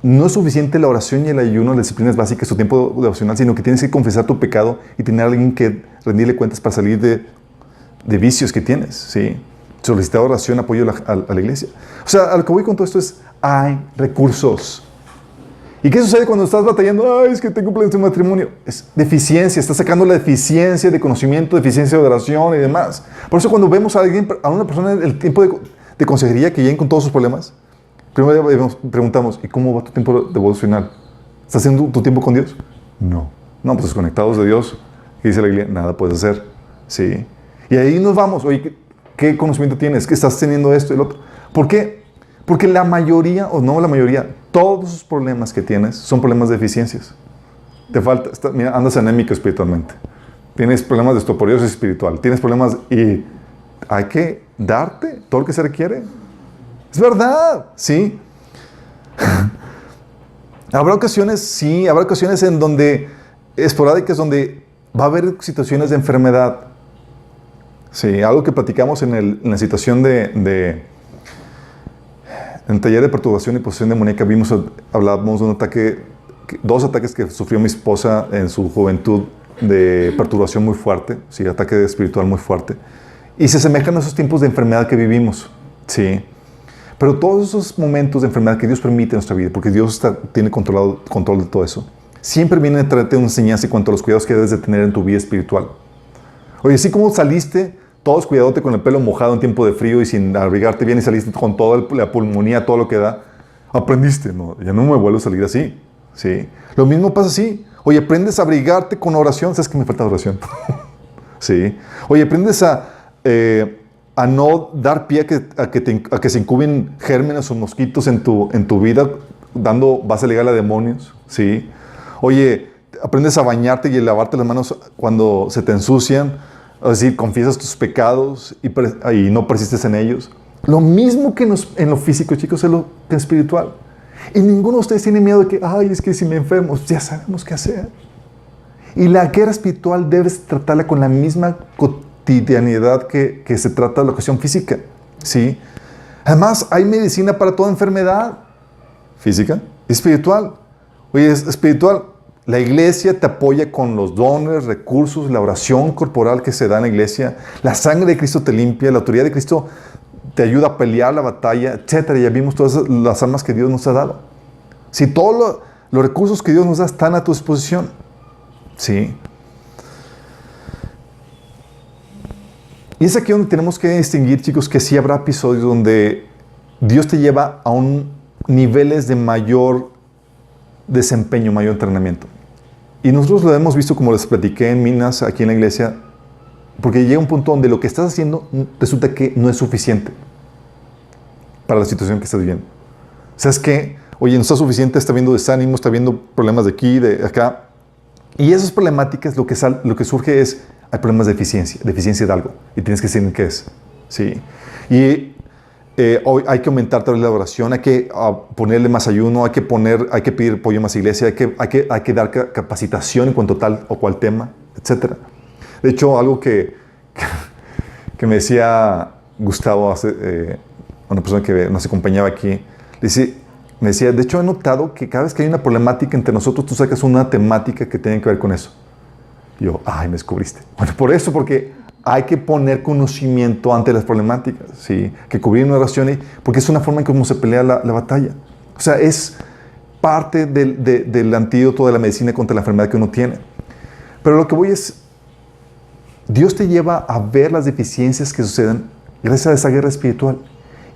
no es suficiente la oración y el ayuno, las disciplinas básicas, tu tiempo devocional, sino que tienes que confesar tu pecado y tener a alguien que rendirle cuentas para salir de vicios que tienes, ¿sí? Solicitar oración, apoyo a la iglesia. O sea, a lo que voy con todo esto es, hay recursos. ¿Y qué sucede cuando estás batallando? Ay, es que tengo problemas de matrimonio. Es deficiencia, estás sacando la deficiencia de conocimiento, deficiencia de oración y demás. Por eso cuando vemos a alguien, a una persona en el tiempo de consejería que lleguen con todos sus problemas, primero preguntamos, ¿y cómo va tu tiempo devocional? ¿Estás haciendo tu tiempo con Dios? No. No, pues desconectados de Dios. Y dice la Biblia, nada puedes hacer. Sí. Y ahí nos vamos. Oye, ¿qué conocimiento tienes? ¿Qué estás teniendo esto y el otro? ¿Por qué? Porque la mayoría, o no la mayoría, todos los problemas que tienes son problemas de deficiencias. Te falta, mira, andas anémico espiritualmente. Tienes problemas de osteoporosis espiritual. Tienes problemas y hay que darte todo lo que se requiere. Es verdad, ¿sí? Habrá ocasiones, sí, habrá ocasiones en donde, esporádicas, donde va a haber situaciones de enfermedad. Sí, algo que platicamos en la situación en el taller de perturbación y posesión demoníaca, hablábamos de un ataque, 2 ataques que sufrió mi esposa en su juventud de perturbación muy fuerte, sí, ataque espiritual muy fuerte, y se asemejan a esos tiempos de enfermedad que vivimos, sí. Pero todos esos momentos de enfermedad que Dios permite en nuestra vida, porque Dios tiene control de todo eso, siempre viene a traerte una enseñanza en cuanto a los cuidados que debes de tener en tu vida espiritual. Oye, así como saliste todos cuidadote con el pelo mojado en tiempo de frío y sin abrigarte bien y saliste con toda la pulmonía, todo lo que da, aprendiste, no, ya no me vuelvo a salir así, ¿sí? Lo mismo pasa así. Oye, aprendes a abrigarte con oración. ¿Sabes que me falta oración? ¿Sí? Oye, aprendes a no dar pie a que se incuben gérmenes o mosquitos en tu vida, dando base legal a demonios, ¿sí? Oye, aprendes a bañarte y a lavarte las manos cuando se te ensucian. Es decir, confiesas tus pecados y no persistes en ellos. Lo mismo que en lo físico, chicos, es lo que es espiritual. Y ninguno de ustedes tiene miedo de que, ay, es que si me enfermo, ya sabemos qué hacer. Y la guerra espiritual debes tratarla con la misma cotidianidad que se trata de la cuestión física, ¿sí? Además, hay medicina para toda enfermedad física y espiritual. Oye, es espiritual. La iglesia te apoya con los dones, recursos, la oración corporal que se da en la iglesia. La sangre de Cristo te limpia, la autoridad de Cristo te ayuda a pelear la batalla, etc. Ya vimos todas las armas que Dios nos ha dado. Si todos los recursos que Dios nos da están a tu disposición. Sí. Y es aquí donde tenemos que distinguir, chicos, que sí habrá episodios donde Dios te lleva a niveles de mayor desempeño, mayor entrenamiento. Y nosotros lo hemos visto, como les platiqué en Minas, aquí en la iglesia, porque llega un punto donde lo que estás haciendo resulta que no es suficiente para la situación que estás viviendo. O sea, es que, oye, no está suficiente, está viendo desánimo, está viendo problemas de aquí, de acá. Y esas problemáticas, lo que surge es, hay problemas de deficiencia de algo. Y tienes que decir qué es. ¿Sí? Y hoy hay que aumentar tal vez la oración, hay que ponerle más ayuno, hay que pedir apoyo más a iglesia, hay que dar capacitación en cuanto a tal o cual tema, etc. De hecho, algo que me decía Gustavo, una persona que nos acompañaba aquí, me decía, de hecho he notado que cada vez que hay una problemática entre nosotros, tú sacas una temática que tiene que ver con eso. Y yo, ay, me descubriste. Bueno, por eso, porque hay que poner conocimiento ante las problemáticas, ¿sí? Que cubrir una oración, porque es una forma en cómo se pelea la batalla. O sea, es parte del antídoto de la medicina contra la enfermedad que uno tiene. Pero lo que voy es, Dios te lleva a ver las deficiencias que suceden gracias a esa guerra espiritual.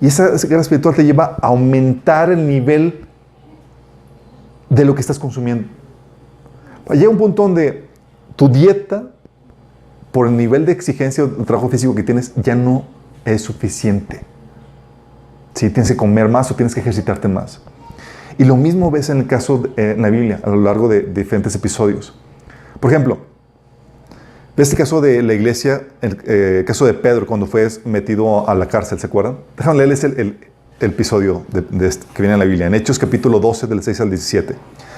Y esa guerra espiritual te lleva a aumentar el nivel de lo que estás consumiendo. Llega un punto donde tu dieta, por el nivel de exigencia del trabajo físico que tienes, ya no es suficiente. Sí, tienes que comer más o tienes que ejercitarte más. Y lo mismo ves en el caso en la Biblia, a lo largo de diferentes episodios. Por ejemplo, ves el caso de la iglesia, el caso de Pedro cuando fue metido a la cárcel, ¿se acuerdan? Déjame leerles el episodio que viene en la Biblia, en Hechos capítulo 12, del 6 al 17.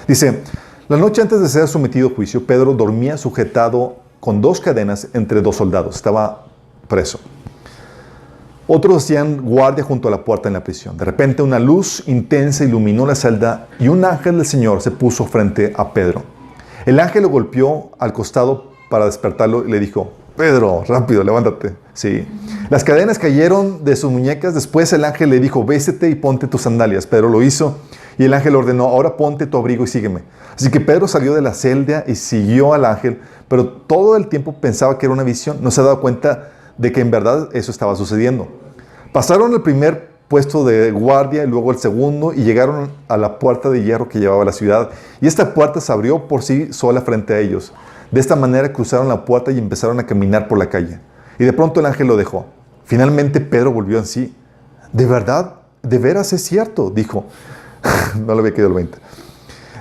Dice, la noche antes de ser sometido a juicio, Pedro dormía sujetado con 2 cadenas entre 2 soldados. Estaba preso. Otros hacían guardia junto a la puerta en la prisión. De repente una luz intensa iluminó la celda y un ángel del Señor se puso frente a Pedro. El ángel lo golpeó al costado para despertarlo y le dijo, Pedro, rápido, levántate. Sí. Las cadenas cayeron de sus muñecas. Después el ángel le dijo, vístete y ponte tus sandalias. Pedro lo hizo y el ángel ordenó, ahora ponte tu abrigo y sígueme. Así que Pedro salió de la celda y siguió al ángel, pero todo el tiempo pensaba que era una visión. No se daba cuenta de que en verdad eso estaba sucediendo. Pasaron el primer puesto de guardia y luego el segundo y llegaron a la puerta de hierro que llevaba a la ciudad. Y esta puerta se abrió por sí sola frente a ellos. De esta manera cruzaron la puerta y empezaron a caminar por la calle. Y de pronto el ángel lo dejó. Finalmente Pedro volvió en sí. ¿De verdad? ¿De veras es cierto? Dijo. No le había quedado el 20.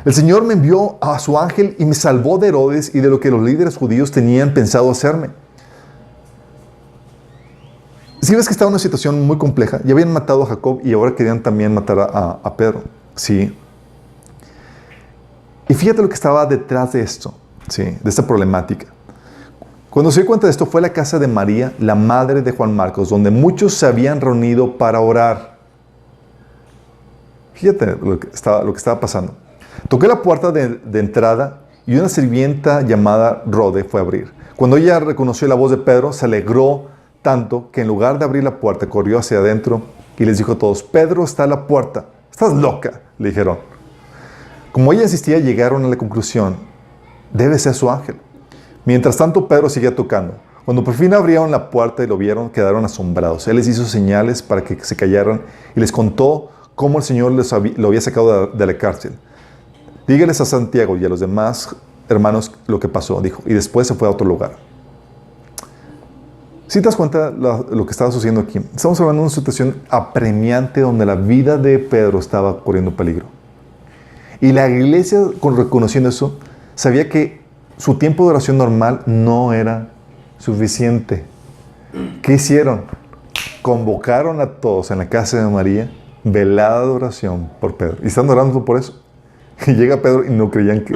El Señor me envió a su ángel y me salvó de Herodes y de lo que los líderes judíos tenían pensado hacerme. Si ves que estaba en una situación muy compleja, ya habían matado a Jacob y ahora querían también matar a Pedro. Sí. Y fíjate lo que estaba detrás de esto, sí, de esta problemática. Cuando se dio cuenta de esto, fue a la casa de María, la madre de Juan Marcos, donde muchos se habían reunido para orar. Fíjate lo que estaba pasando. Toqué la puerta de entrada y una sirvienta llamada Rode fue a abrir. Cuando ella reconoció la voz de Pedro, se alegró tanto que en lugar de abrir la puerta, corrió hacia adentro y les dijo a todos, Pedro está a la puerta. ¿Estás loca?, le dijeron. Como ella insistía, llegaron a la conclusión, debe ser su ángel. Mientras tanto, Pedro seguía tocando. Cuando por fin abrieron la puerta y lo vieron, quedaron asombrados. Él les hizo señales para que se callaran y les contó cómo el Señor lo había sacado de la cárcel. Dígales a Santiago y a los demás hermanos lo que pasó, dijo, y después se fue a otro lugar. Si te das cuenta lo que estaba sucediendo aquí, estamos hablando de una situación apremiante donde la vida de Pedro estaba corriendo peligro. Y la iglesia, reconociendo eso, sabía que su tiempo de oración normal no era suficiente. ¿Qué hicieron? Convocaron a todos en la casa de María, velada de oración por Pedro. Y están orando por eso. Y llega Pedro y no creían que...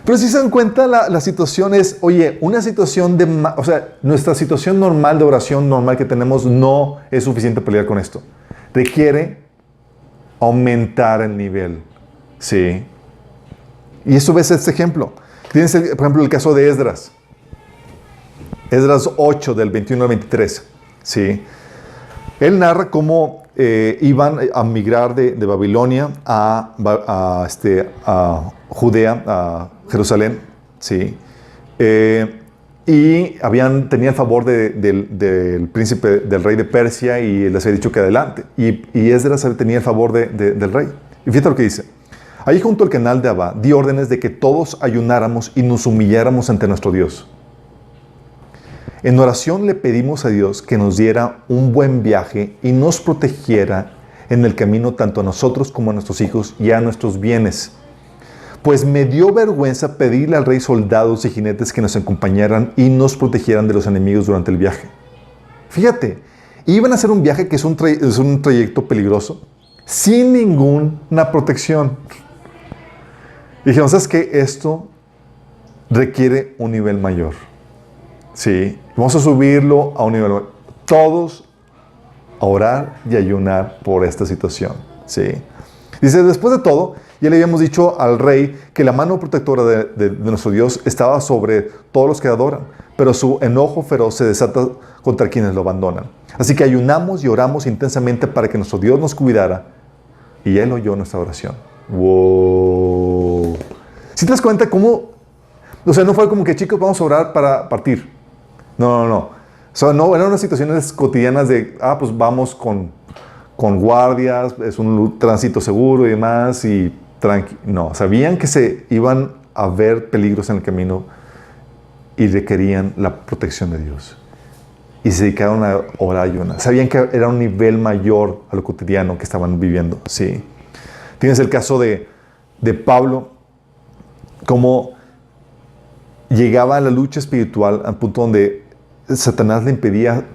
Pero si se dan cuenta, la situación es, oye, una situación o sea, nuestra situación normal de oración normal que tenemos no es suficiente para pelear con esto. Requiere aumentar el nivel. Sí. Y eso ves este ejemplo. Tienes, por ejemplo, el caso de Esdras. Esdras 8, del 21 al 23. Sí. Él narra cómo iban a migrar de Babilonia a Judea, a Jerusalén, ¿sí? Y tenían el favor del príncipe, del rey de Persia, y les había dicho que adelante. Y Esdras tenía el favor del rey. Y fíjate lo que dice. Ahí junto al canal de Abá, di órdenes de que todos ayunáramos y nos humilláramos ante nuestro Dios. En oración le pedimos a Dios que nos diera un buen viaje y nos protegiera en el camino tanto a nosotros como a nuestros hijos y a nuestros bienes. Pues me dio vergüenza pedirle al rey soldados y jinetes que nos acompañaran y nos protegieran de los enemigos durante el viaje. Fíjate, iban a hacer un viaje que es un trayecto peligroso, sin ninguna protección. Y dijeron, ¿sabes qué? Esto requiere un nivel mayor. ¿Sí? Vamos a subirlo a un nivel mayor. Todos a orar y ayunar por esta situación. ¿Sí? Dice, después de todo, ya le habíamos dicho al rey que la mano protectora de nuestro Dios estaba sobre todos los que adoran, pero su enojo feroz se desata contra quienes lo abandonan. Así que ayunamos y oramos intensamente para que nuestro Dios nos cuidara, y Él oyó nuestra oración. ¡Wow! ¿Sí te das cuenta cómo? O sea, no fue como que, chicos, vamos a orar para partir. No. O sea, no, eran unas situaciones cotidianas de, pues vamos con guardias, es un tránsito seguro y demás, y no, sabían que se iban a ver peligros en el camino y requerían la protección de Dios. Y se dedicaron a orar y ayunar. Sabían que era un nivel mayor a lo cotidiano que estaban viviendo. Sí. Tienes el caso de Pablo, como llegaba a la lucha espiritual al punto donde Satanás le impedía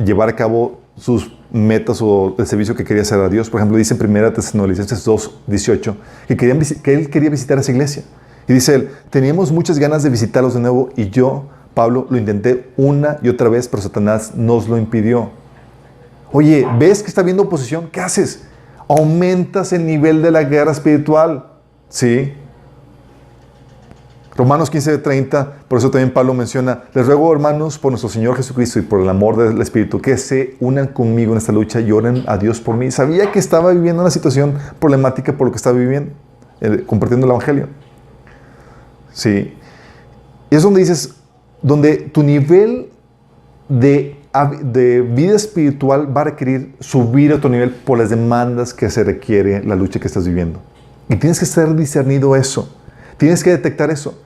llevar a cabo sus metas o el servicio que quería hacer a Dios. Por ejemplo, dice en 1 Tesalonicenses 2:18 que él quería visitar esa iglesia. Y dice él, teníamos muchas ganas de visitarlos de nuevo y yo, Pablo, lo intenté una y otra vez, pero Satanás nos lo impidió. Oye, ¿ves que está habiendo oposición? ¿Qué haces? Aumentas el nivel de la guerra espiritual. ¿Sí? Romanos 15:30, por eso también Pablo menciona, les ruego, hermanos, por nuestro Señor Jesucristo y por el amor del Espíritu, que se unan conmigo en esta lucha y oren a Dios por mí. Sabía que estaba viviendo una situación problemática por lo que estaba viviendo, compartiendo el Evangelio. Sí. Y es donde dices, donde tu nivel de vida espiritual va a requerir subir a otro nivel por las demandas que se requiere la lucha que estás viviendo. Y tienes que ser discernido eso. Tienes que detectar eso.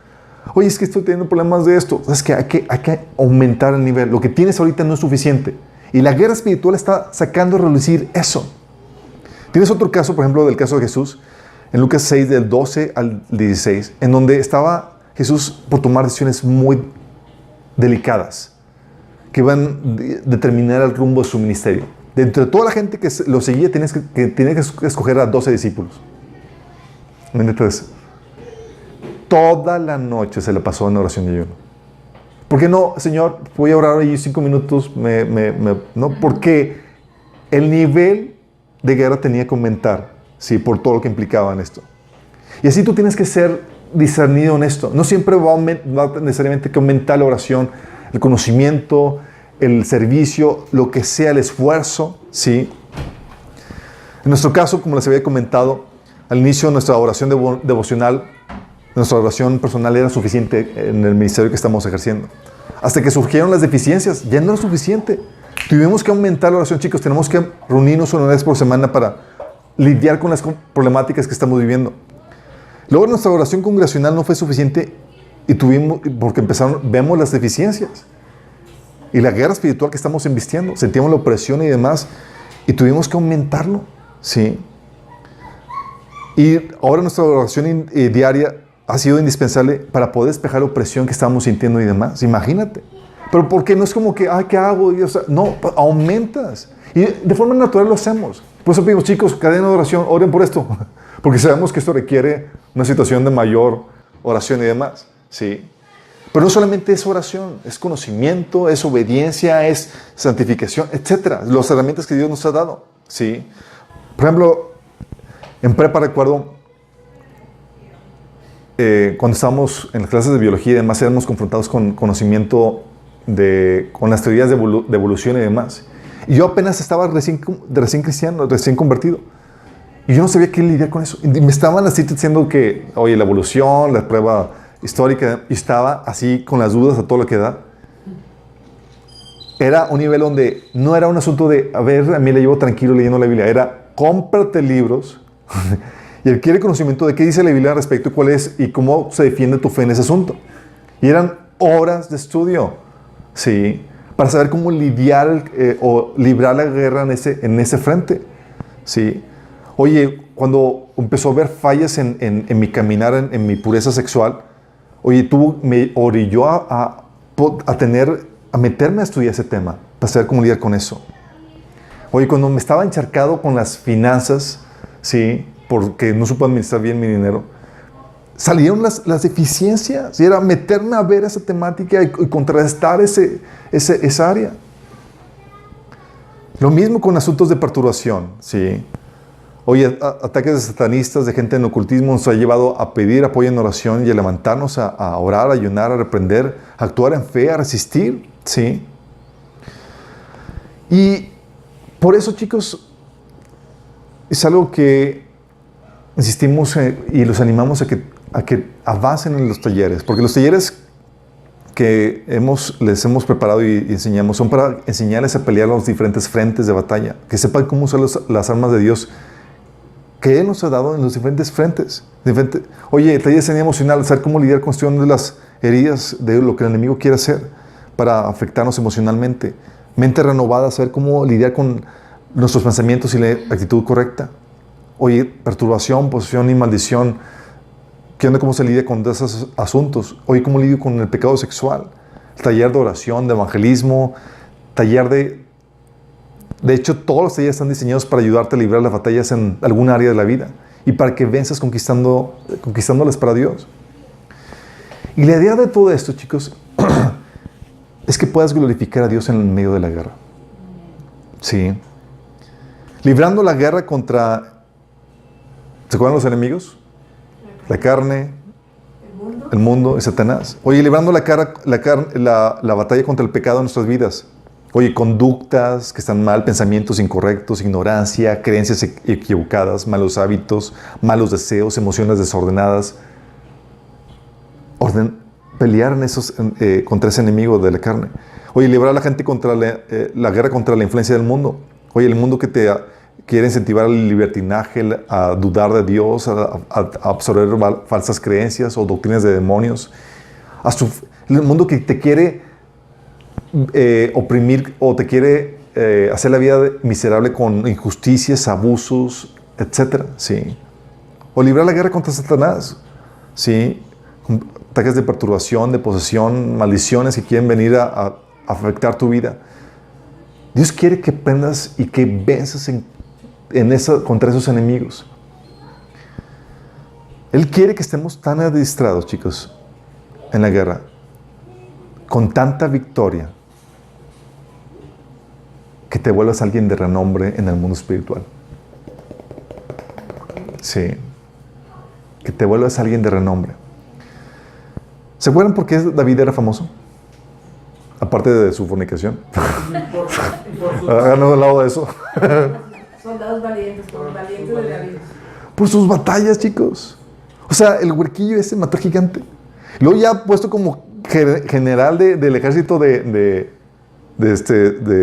Oye, es que estoy teniendo problemas de esto. Es que hay que aumentar el nivel. Lo que tienes ahorita no es suficiente. Y la guerra espiritual está sacando a relucir eso. Tienes otro caso, por ejemplo, del caso de Jesús, en Lucas 6, del 12 al 16, en donde estaba Jesús por tomar decisiones muy delicadas que van a determinar el rumbo de su ministerio. De entre toda la gente que lo seguía, tenía que escoger a 12 discípulos. Entonces, toda la noche se le pasó en oración y ayuno. ¿Por qué no, Señor? Voy a orar ahí 5 minutos. No, porque el nivel de guerra tenía que aumentar, sí, por todo lo que implicaba en esto. Y así tú tienes que ser discernido en esto. No siempre va necesariamente que aumentar la oración, el conocimiento, el servicio, lo que sea, el esfuerzo, sí. En nuestro caso, como les había comentado, al inicio nuestra oración devocional, nuestra oración personal era suficiente en el ministerio que estamos ejerciendo. Hasta que surgieron las deficiencias, ya no era suficiente. Tuvimos que aumentar la oración, chicos. Tenemos que reunirnos una vez por semana para lidiar con las problemáticas que estamos viviendo. Luego nuestra oración congregacional no fue suficiente porque vemos las deficiencias. Y la guerra espiritual que estamos embistiendo, sentíamos la opresión y demás, y tuvimos que aumentarlo, ¿sí? Y ahora nuestra oración diaria ha sido indispensable para poder despejar la opresión que estamos sintiendo y demás. Imagínate. Pero porque no es como que, ¿qué hago? O sea, no, aumentas. Y de forma natural lo hacemos. Por eso pedimos, chicos, cadena de oración, oren por esto. Porque sabemos que esto requiere una situación de mayor oración y demás. ¿Sí? Pero no solamente es oración, es conocimiento, es obediencia, es santificación, etc. Las herramientas que Dios nos ha dado. ¿Sí? Por ejemplo, en prepa recuerdo, cuando estábamos en las clases de biología y demás, éramos confrontados con conocimiento con las teorías de evolución y demás. Y yo apenas estaba recién cristiano, recién convertido. Y yo no sabía qué lidiar con eso. Y me estaban así diciendo que, oye, la evolución, la prueba histórica, y estaba así con las dudas a todo lo que da. Era un nivel donde no era un asunto de, a ver, a mí le llevo tranquilo leyendo la Biblia. Era, cómprate libros y adquiere conocimiento de qué dice la Biblia al respecto y cuál es y cómo se defiende tu fe en ese asunto. Y eran horas de estudio, ¿sí? Para saber cómo lidiar o librar la guerra en ese frente, ¿sí? Oye, cuando empezó a haber fallas en mi caminar, en mi pureza sexual, oye, me orilló a meterme a estudiar ese tema, para saber cómo lidiar con eso. Oye, cuando me estaba encharcado con las finanzas, ¿sí? Porque no supe administrar bien mi dinero, salieron las deficiencias. Y era meterme a ver esa temática y contrastar esa área. Lo mismo con asuntos de perturbación, ¿sí? Oye, ataques de satanistas, de gente en ocultismo, nos ha llevado a pedir apoyo en oración y a levantarnos a orar, a ayunar, a reprender, a actuar en fe, a resistir, ¿sí? Y por eso, chicos, es algo que insistimos y los animamos a que avancen en los talleres, porque los talleres que les hemos preparado y enseñamos son para enseñarles a pelear los diferentes frentes de batalla, que sepan cómo usar las armas de Dios que Él nos ha dado en los diferentes frentes. Oye, taller de sanidad emocional, saber cómo lidiar con cuestión de las heridas, de lo que el enemigo quiere hacer para afectarnos emocionalmente. Mente renovada, saber cómo lidiar con nuestros pensamientos y la actitud correcta. Oye, perturbación, posesión y maldición. ¿Qué onda? ¿Cómo se lidia con esos asuntos? Oye, ¿cómo lidio con el pecado sexual? El taller de oración, de evangelismo, taller de hecho, todos los talleres están diseñados para ayudarte a librar las batallas en alguna área de la vida y para que venzas conquistándolas para Dios. Y la idea de todo esto, chicos, es que puedas glorificar a Dios en el medio de la guerra. Sí. Librando la guerra contra, ¿se acuerdan los enemigos? La carne, el mundo y Satanás. Oye, librando la batalla contra el pecado en nuestras vidas. Oye, conductas que están mal, pensamientos incorrectos, ignorancia, creencias equivocadas, malos hábitos, malos deseos, emociones desordenadas. Pelear contra ese enemigo de la carne. Oye, librar a la gente contra la guerra contra la influencia del mundo. Oye, el mundo que te quiere incentivar al libertinaje, a dudar de Dios, a absorber falsas creencias o doctrinas de demonios. El mundo que te quiere oprimir o te quiere hacer la vida miserable con injusticias, abusos, etc. ¿Sí? O librar la guerra contra Satanás. ¿Sí? Ataques de perturbación, de posesión, maldiciones que quieren venir a afectar tu vida. Dios quiere que aprendas y que venzas contra esos enemigos. Él quiere que estemos tan adiestrados, chicos, en la guerra, con tanta victoria, que te vuelvas alguien de renombre en el mundo espiritual. Sí. Que te vuelvas alguien de renombre. ¿Se acuerdan por qué David era famoso? Aparte de su fornicación. Háganos al lado de eso. Soldados valientes, por valientes de David. Por sus batallas, chicos. O sea, el huerquillo ese mató gigante. Luego ya puesto como general del ejército de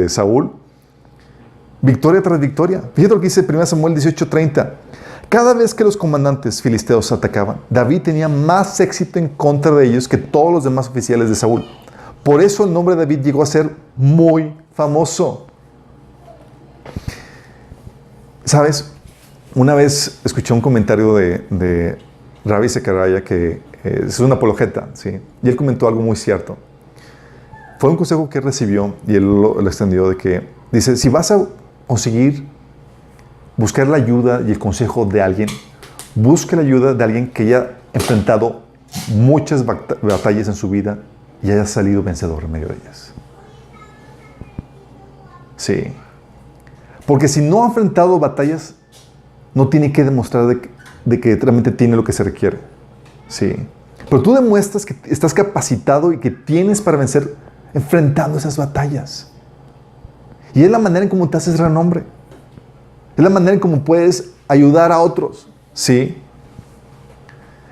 Saúl. Victoria tras victoria. Fíjate lo que dice 1 Samuel 18:30. Cada vez que los comandantes filisteos atacaban, David tenía más éxito en contra de ellos que todos los demás oficiales de Saúl. Por eso el nombre de David llegó a ser muy famoso. ¿Sabes? Una vez escuché un comentario de Ravi Zachariah, que es una apologeta, ¿sí? Y él comentó algo muy cierto. Fue un consejo que recibió y él lo extendió de que, dice, si vas a conseguir buscar la ayuda y el consejo de alguien, busca la ayuda de alguien que haya enfrentado muchas batallas en su vida y haya salido vencedor en medio de ellas. Sí. Porque si no ha enfrentado batallas, no tiene que demostrar de que realmente tiene lo que se requiere. Sí. Pero tú demuestras que estás capacitado y que tienes para vencer enfrentando esas batallas. Y es la manera en cómo te haces renombre. Es la manera en cómo puedes ayudar a otros. ¿Sí?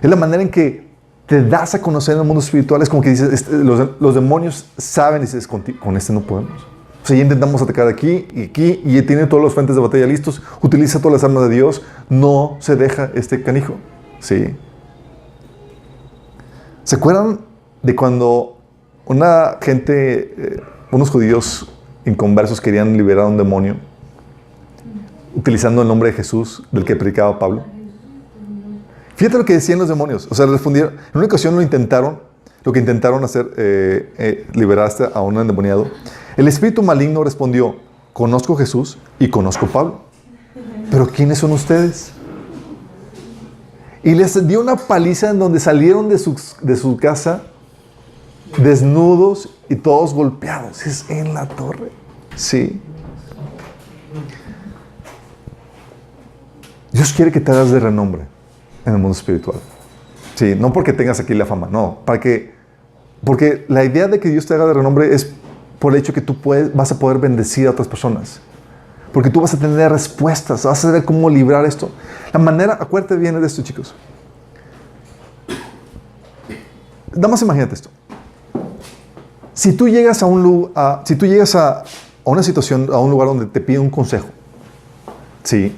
Es la manera en que te das a conocer en el mundo espiritual. Es como que dices, los demonios saben y dices, con este no podemos. O sea, ya intentamos atacar aquí y tiene todos los frentes de batalla listos. Utiliza todas las armas de Dios. No se deja este canijo. ¿Sí? ¿Se acuerdan de cuando unos judíos inconversos querían liberar a un demonio utilizando el nombre de Jesús del que predicaba Pablo? Fíjate lo que decían los demonios. O sea, respondieron. En una ocasión lo que intentaron hacer, liberar a un endemoniado. El espíritu maligno respondió, conozco a Jesús y conozco a Pablo. ¿Pero quiénes son ustedes? Y les dio una paliza en donde salieron de su casa desnudos y todos golpeados. Es en la torre. Sí. Dios quiere que te hagas de renombre en el mundo espiritual. Sí, no porque tengas aquí la fama, no. Porque la idea de que Dios te haga de renombre es por el hecho que tú vas a poder bendecir a otras personas. Porque tú vas a tener respuestas, vas a saber cómo librar esto. La manera, acuérdate bien de esto, chicos. Nada más imagínate esto. Si tú llegas a una situación, a un lugar donde te piden un consejo, ¿sí?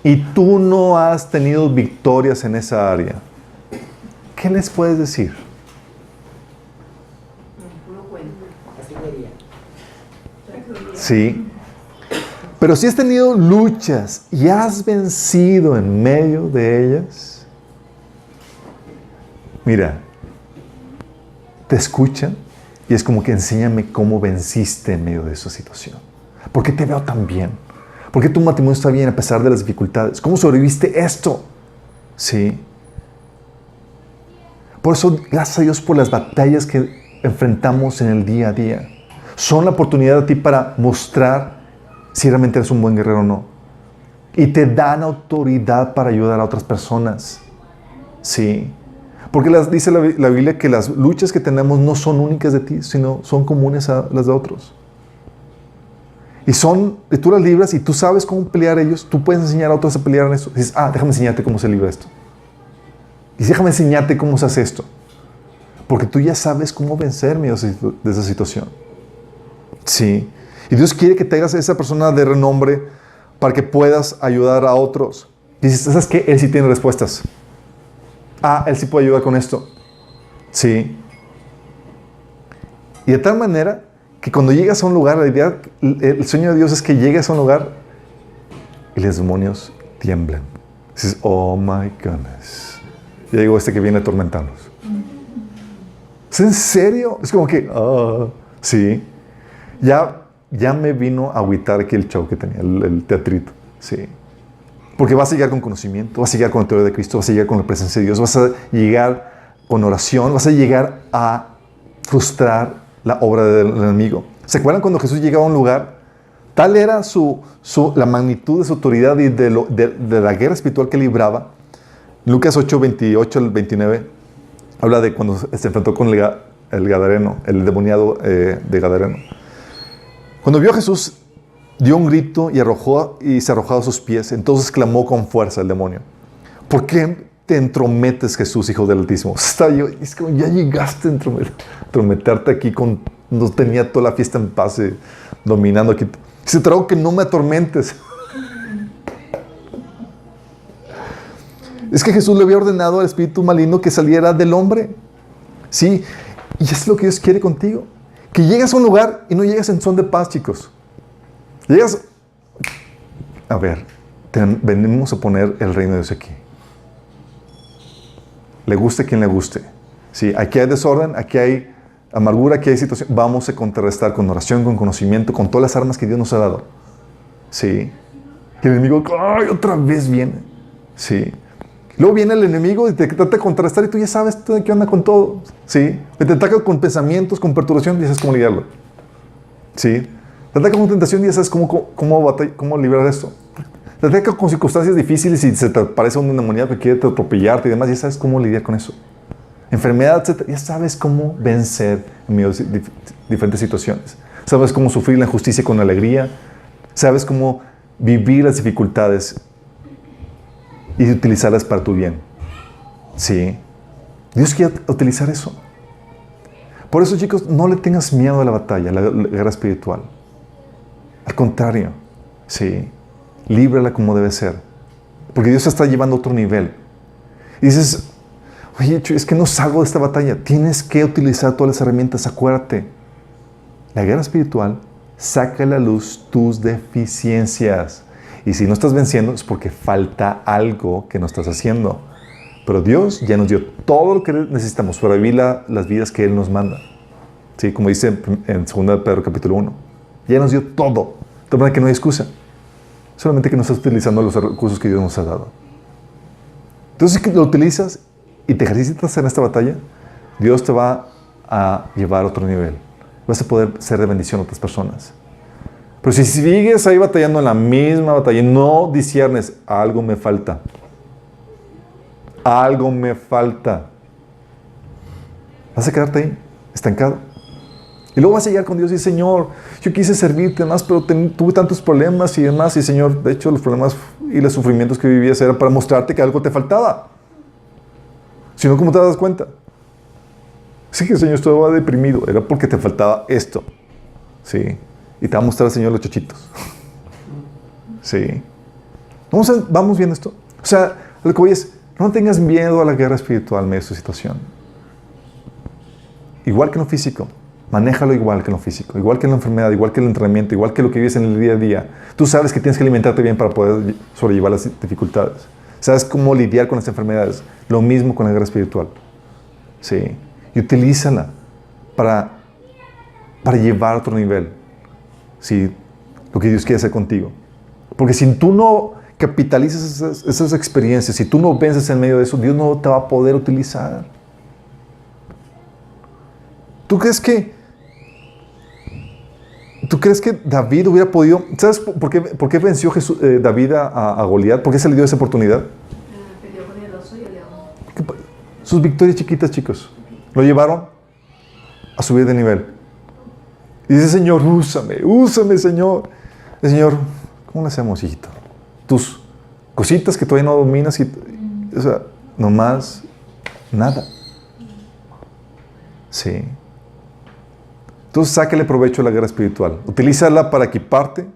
Y tú no has tenido victorias en esa área, ¿qué les puedes decir? Sí. Pero si has tenido luchas y has vencido en medio de ellas, mira, te escuchan y es como que enséñame cómo venciste en medio de esa situación. ¿Por qué te veo tan bien? ¿Por qué tu matrimonio está bien a pesar de las dificultades? ¿Cómo sobreviviste esto? Sí. Por eso, gracias a Dios por las batallas que enfrentamos en el día a día. Son la oportunidad de ti para mostrar si realmente eres un buen guerrero o no. Y te dan autoridad para ayudar a otras personas. Sí. Porque dice la Biblia que las luchas que tenemos no son únicas de ti, sino son comunes a las de otros. Y tú las libras y tú sabes cómo pelear ellos. Tú puedes enseñar a otros a pelear en eso. Y dices, déjame enseñarte cómo se libra esto. Y déjame enseñarte cómo se hace esto. Porque tú ya sabes cómo vencer en medio de esa situación. Sí. Y Dios quiere que te hagas esa persona de renombre para que puedas ayudar a otros. Y dices, ¿sabes qué? Él sí tiene respuestas. Él sí puede ayudar con esto. Sí. Y de tal manera que cuando llegas a un lugar, el sueño de Dios es que llegues a un lugar y los demonios tiemblan. Dices, oh my goodness. Ya llegó este que viene a atormentarnos. ¿Es en serio? Es como que, sí. Ya me vino a agüitar aquí el show que tenía, el teatrito. Sí. Porque vas a llegar con conocimiento, vas a llegar con la teoría de Cristo, vas a llegar con la presencia de Dios, vas a llegar con oración, vas a llegar a frustrar la obra del enemigo. ¿Se acuerdan cuando Jesús llegaba a un lugar? Tal era la magnitud de su autoridad y de la guerra espiritual que libraba. Lucas 8, 28 al 29 habla de cuando se enfrentó con el Gadareno, el endemoniado de Gadareno. Cuando vio a Jesús, dio un grito y se arrojó a sus pies. Entonces clamó con fuerza el demonio. ¿Por qué te entrometes, Jesús, Hijo del Altísimo? Es como ya llegaste a entrometerte aquí no tenía toda la fiesta en paz, dominando aquí. Dice, te ruego que no me atormentes. Es que Jesús le había ordenado al espíritu maligno que saliera del hombre. Sí, y es lo que Dios quiere contigo. Que llegues a un lugar y no llegues en son de paz, chicos. Llegas... A ver, venimos a poner el reino de Dios aquí. Le guste quien le guste. Sí, aquí hay desorden, aquí hay amargura, aquí hay situación. Vamos a contrarrestar con oración, con conocimiento, con todas las armas que Dios nos ha dado. Sí. Y el enemigo, ¡ay, otra vez viene! Sí. Luego viene el enemigo y te trata de contrarrestar y tú ya sabes qué onda con todo. Sí. Te ataca con pensamientos, con perturbación y ya sabes cómo lidiarlo. Sí. Te ataca con tentación y ya sabes cómo librar esto. Te ataca con circunstancias difíciles y se te aparece un endemoniado que quiere atropellarte y demás, ya sabes cómo lidiar con eso. Enfermedad, etc. Ya sabes cómo vencer en medio de diferentes situaciones. Sabes cómo sufrir la injusticia con alegría. Sabes cómo vivir las dificultades y utilizarlas para tu bien. Sí. Dios quiere utilizar eso. Por eso, chicos, no le tengas miedo a la batalla, a la guerra espiritual. Al contrario, sí. Líbrala como debe ser. Porque Dios te está llevando a otro nivel. Y dices, oye, es que no salgo de esta batalla. Tienes que utilizar todas las herramientas. Acuérdate. La guerra espiritual saca a la luz tus deficiencias. Y si no estás venciendo es porque falta algo que no estás haciendo. Pero Dios ya nos dio todo lo que necesitamos para vivir las vidas que Él nos manda. ¿Sí? Como dice en 2 de Pedro capítulo 1. Ya nos dio todo. De manera que no hay excusa. Solamente que no estás utilizando los recursos que Dios nos ha dado. Entonces, si lo utilizas y te ejercitas en esta batalla, Dios te va a llevar a otro nivel. Vas a poder ser de bendición a otras personas. Pero si sigues ahí batallando en la misma batalla, no disciernes, algo me falta. Algo me falta. Vas a quedarte ahí, estancado. Y luego vas a llegar con Dios y decir, Señor, yo quise servirte más, pero tuve tantos problemas y demás. Y Señor, de hecho, los problemas y los sufrimientos que vivías eran para mostrarte que algo te faltaba. Si no, ¿cómo te das cuenta? Sí que el Señor estaba deprimido. Era porque te faltaba esto. Sí. Y te va a mostrar el Señor los chochitos. Sí. Vamos viendo esto. O sea, lo que voy es, no tengas miedo a la guerra espiritual en medio de tu situación. Igual que en lo físico. Manéjalo igual que en lo físico, igual que en la enfermedad, igual que en el entrenamiento, igual que lo que vives en el día a día. Tú sabes que tienes que alimentarte bien para poder sobrellevar las dificultades. Sabes cómo lidiar con las enfermedades. Lo mismo con la guerra espiritual. Sí. Y utilízala para llevar a otro nivel. Sí. Lo que Dios quiere hacer contigo. Porque si tú no capitalizas esas experiencias, si tú no vences en medio de eso, Dios no te va a poder utilizar. ¿Tú crees que David hubiera podido... ¿Sabes por qué venció David a Goliat? ¿Por qué se le dio esa oportunidad? Peleó con el oso y el león. Sus victorias chiquitas, chicos, lo llevaron a subir de nivel. Y dice, Señor, úsame, Señor. El Señor, ¿cómo le hacemos, hijito? Tus cositas que todavía no dominas, o sea, nomás nada. Sí. Entonces, sácale provecho a la guerra espiritual. Utilízala para equiparte,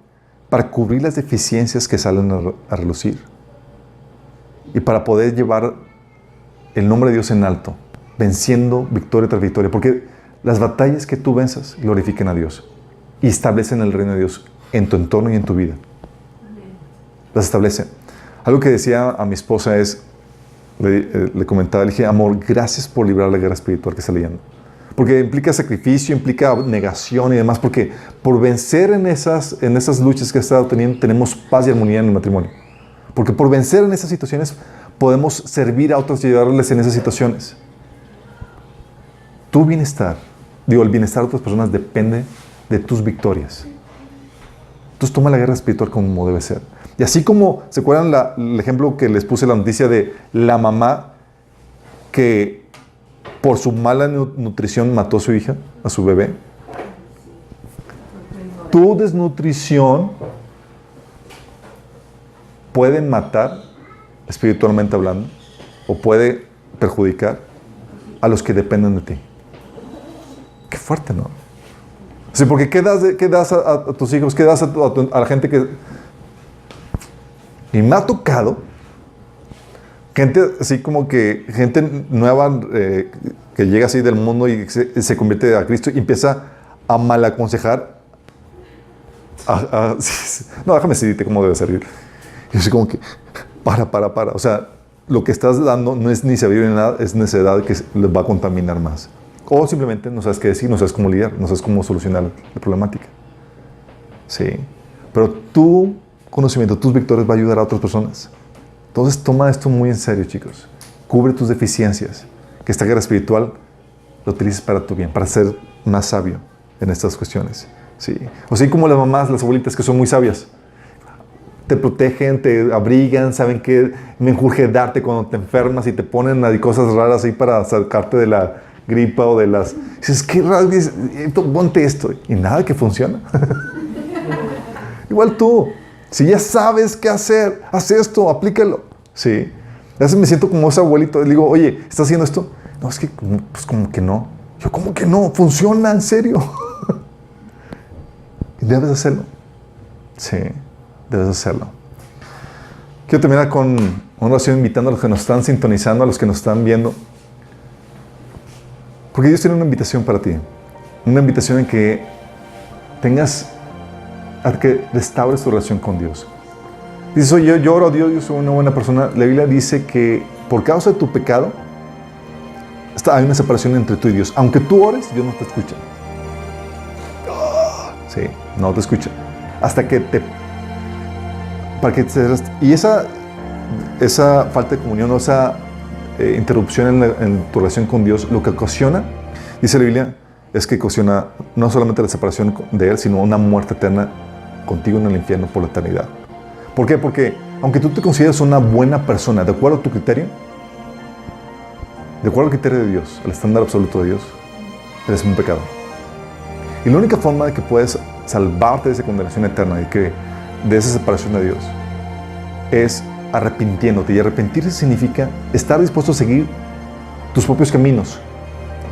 para cubrir las deficiencias que salen a relucir. Y para poder llevar el nombre de Dios en alto, venciendo victoria tras victoria. Porque las batallas que tú venzas glorifican a Dios y establecen el reino de Dios en tu entorno y en tu vida. Las establecen. Algo que decía a mi esposa es, le comentaba, le dije, amor, gracias por librar la guerra espiritual que está leyendo. Porque implica sacrificio, implica negación y demás, porque por vencer en esas luchas que he estado teniendo, tenemos paz y armonía en el matrimonio. Porque por vencer en esas situaciones, podemos servir a otros y ayudarles en esas situaciones. Tu bienestar, el bienestar de otras personas depende de tus victorias. Entonces toma la guerra espiritual como debe ser. Y así como, ¿se acuerdan el ejemplo que les puse, la noticia de la mamá que por su mala nutrición mató a su hija, a su bebé? Tu desnutrición puede matar, espiritualmente hablando, o puede perjudicar a los que dependen de ti. Qué fuerte, ¿no? Sí, porque ¿qué das a tus hijos? ¿Qué das a la gente que... Y me ha tocado gente así como que gente nueva que llega así del mundo y se convierte a Cristo y empieza a mal aconsejar. No, déjame decirte cómo debe servir. Y yo así como que, para. O sea, lo que estás dando no es ni sabiduría ni nada, es necedad que les va a contaminar más. O simplemente no sabes qué decir, no sabes cómo lidiar, no sabes cómo solucionar la problemática. Sí. Pero tu conocimiento, tus victorias va a ayudar a otras personas. Entonces toma esto muy en serio, chicos. Cubre tus deficiencias. Que esta guerra espiritual lo utilices para tu bien, para ser más sabio en estas cuestiones. Sí. O sea, como las mamás, las abuelitas que son muy sabias. Te protegen, te abrigan, saben que menjurje darte cuando te enfermas y te ponen cosas raras ahí para sacarte de la gripa o de las... Dices, qué raro, ponte esto. Y nada que funciona. Igual tú. Si ya sabes qué hacer, haz esto, aplícalo. Sí. A veces me siento como ese abuelito. Le digo, oye, ¿estás haciendo esto? No, es que, pues como que no. Yo, ¿cómo que no? Funciona, en serio. Y debes hacerlo. Sí, debes hacerlo. Quiero terminar con una oración invitando a los que nos están sintonizando, a los que nos están viendo. Porque Dios tiene una invitación para ti. Una invitación en que tengas... a que restaures tu relación con Dios. Dices, oye, yo oro a Dios, yo soy una buena persona. La Biblia dice que por causa de tu pecado hay una separación entre tú y Dios. Aunque tú ores, Dios no te escucha. Sí, no te escucha. Hasta que y esa esa falta de comunión o esa interrupción en tu relación con Dios, lo que ocasiona, dice la Biblia, es que ocasiona no solamente la separación de Él, sino una muerte eterna contigo en el infierno por la eternidad. ¿Por qué? Porque aunque tú te consideres una buena persona, de acuerdo a tu criterio, de acuerdo al criterio de Dios, al estándar absoluto de Dios, eres un pecador. Y la única forma de que puedes salvarte de esa condenación eterna y de esa separación de Dios es arrepintiéndote. Y arrepentirse significa estar dispuesto a seguir tus propios caminos,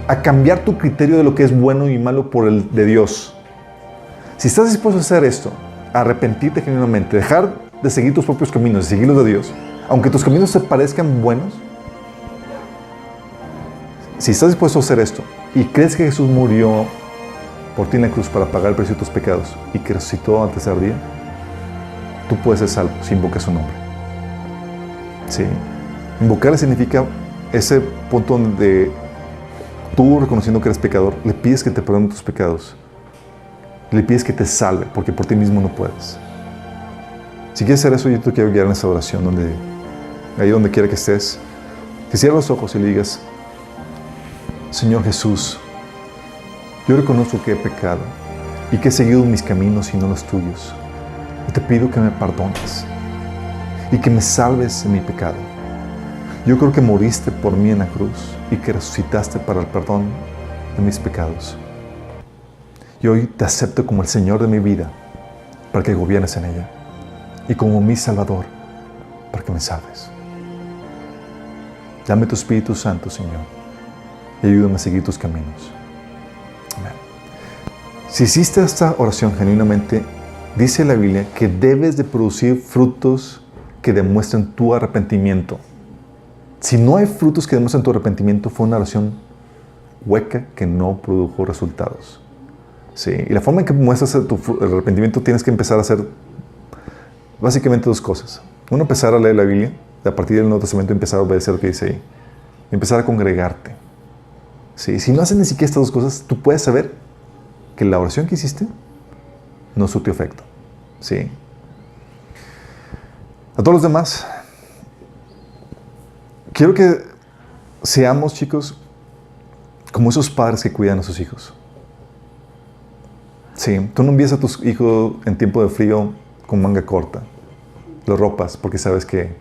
a cambiar tu criterio de lo que es bueno y malo por el de Dios. Si estás dispuesto a hacer esto, a arrepentirte genuinamente, dejar de seguir tus propios caminos, de seguir los de Dios, aunque tus caminos te parezcan buenos, si estás dispuesto a hacer esto y crees que Jesús murió por ti en la cruz para pagar el precio de tus pecados y que resucitó al tercer día, tú puedes ser salvo si invocas su nombre. ¿Sí? Invocarle significa ese punto donde tú, reconociendo que eres pecador, le pides que te perdone tus pecados. Le pides que te salve, porque por ti mismo no puedes. Si quieres hacer eso, yo te quiero guiar en esta oración, ahí donde quiera que estés, que cierres los ojos y le digas: Señor Jesús, yo reconozco que he pecado y que he seguido mis caminos y no los tuyos. Y te pido que me perdones y que me salves de mi pecado. Yo creo que moriste por mí en la cruz y que resucitaste para el perdón de mis pecados. Y hoy te acepto como el Señor de mi vida para que gobiernes en ella y como mi Salvador para que me salves. Dame tu Espíritu Santo, Señor, y ayúdame a seguir tus caminos. Amén. Si hiciste esta oración genuinamente, dice la Biblia que debes de producir frutos que demuestren tu arrepentimiento. Si no hay frutos que demuestren tu arrepentimiento, fue una oración hueca que no produjo resultados. Sí. Y la forma en que muestras el arrepentimiento, tienes que empezar a hacer básicamente dos cosas. Uno, empezar a leer la Biblia, a partir del Nuevo Testamento empezar a obedecer lo que dice ahí. Empezar a congregarte. Sí. Si no haces ni siquiera estas dos cosas, tú puedes saber que la oración que hiciste no surtió efecto. Sí. A todos los demás, quiero que seamos, chicos, como esos padres que cuidan a sus hijos. Sí, tú no envías a tus hijos en tiempo de frío con manga corta. Los ropas porque sabes que,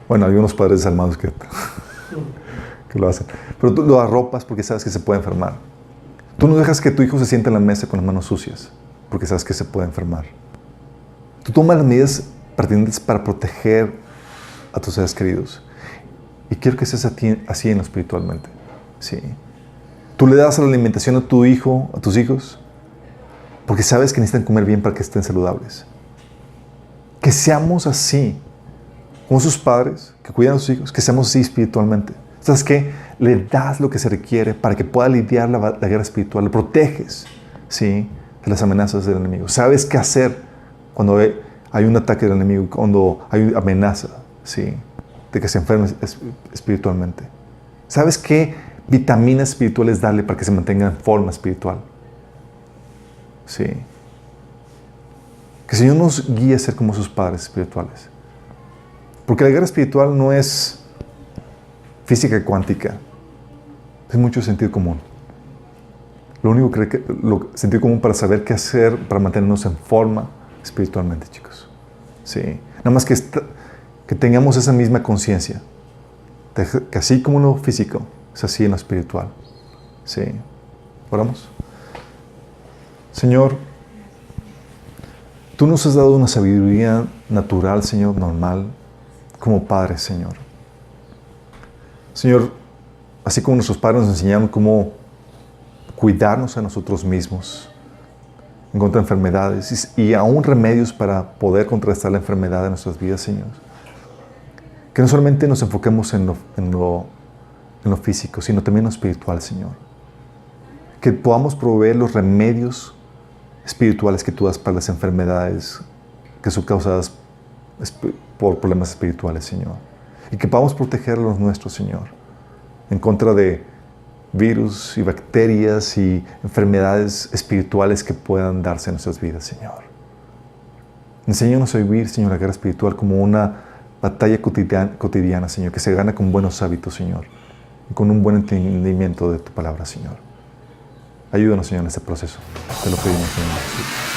bueno, hay unos padres desalmados que lo hacen. Pero tú lo arropas porque sabes que se puede enfermar. Tú no dejas que tu hijo se siente en la mesa con las manos sucias porque sabes que se puede enfermar. Tú tomas las medidas pertinentes para proteger a tus seres queridos. Y quiero que seas así en lo espiritualmente. Sí. Tú le das la alimentación a tu hijo, a tus hijos, porque sabes que necesitan comer bien para que estén saludables. Que seamos así, como sus padres que cuidan a sus hijos, que seamos así espiritualmente. ¿Sabes qué? Le das lo que se requiere para que pueda lidiar la guerra espiritual. Le proteges, ¿sí?, de las amenazas del enemigo. Sabes qué hacer cuando hay un ataque del enemigo, cuando hay amenaza, ¿sí?, de que se enferme espiritualmente. ¿Sabes qué vitaminas espirituales darle para que se mantenga en forma espiritual? Sí. Que el Señor nos guíe a ser como sus padres espirituales. Porque la guerra espiritual no es física cuántica. Es mucho sentido común. Lo único sentido común para saber qué hacer para mantenernos en forma espiritualmente, chicos. Sí. Nada más que tengamos esa misma conciencia. Que así como en lo físico, es así en lo espiritual. Sí. ¿Oramos? Señor, tú nos has dado una sabiduría natural, Señor, normal, como padres, Señor. Señor, así como nuestros padres nos enseñaron cómo cuidarnos a nosotros mismos en contra de enfermedades y aún remedios para poder contrarrestar la enfermedad de nuestras vidas, Señor. Que no solamente nos enfoquemos en lo físico, sino también en lo espiritual, Señor. Que podamos proveer los remedios espirituales que tú das para las enfermedades que son causadas por problemas espirituales, Señor. Y que podamos proteger a los nuestros, Señor, en contra de virus y bacterias y enfermedades espirituales que puedan darse en nuestras vidas, Señor. Enséñanos a vivir, Señor, la guerra espiritual como una batalla cotidiana, Señor, que se gana con buenos hábitos, Señor, y con un buen entendimiento de tu palabra, Señor. Ayúdanos, Señor, en este proceso. Te lo pedimos, Señor Jesús.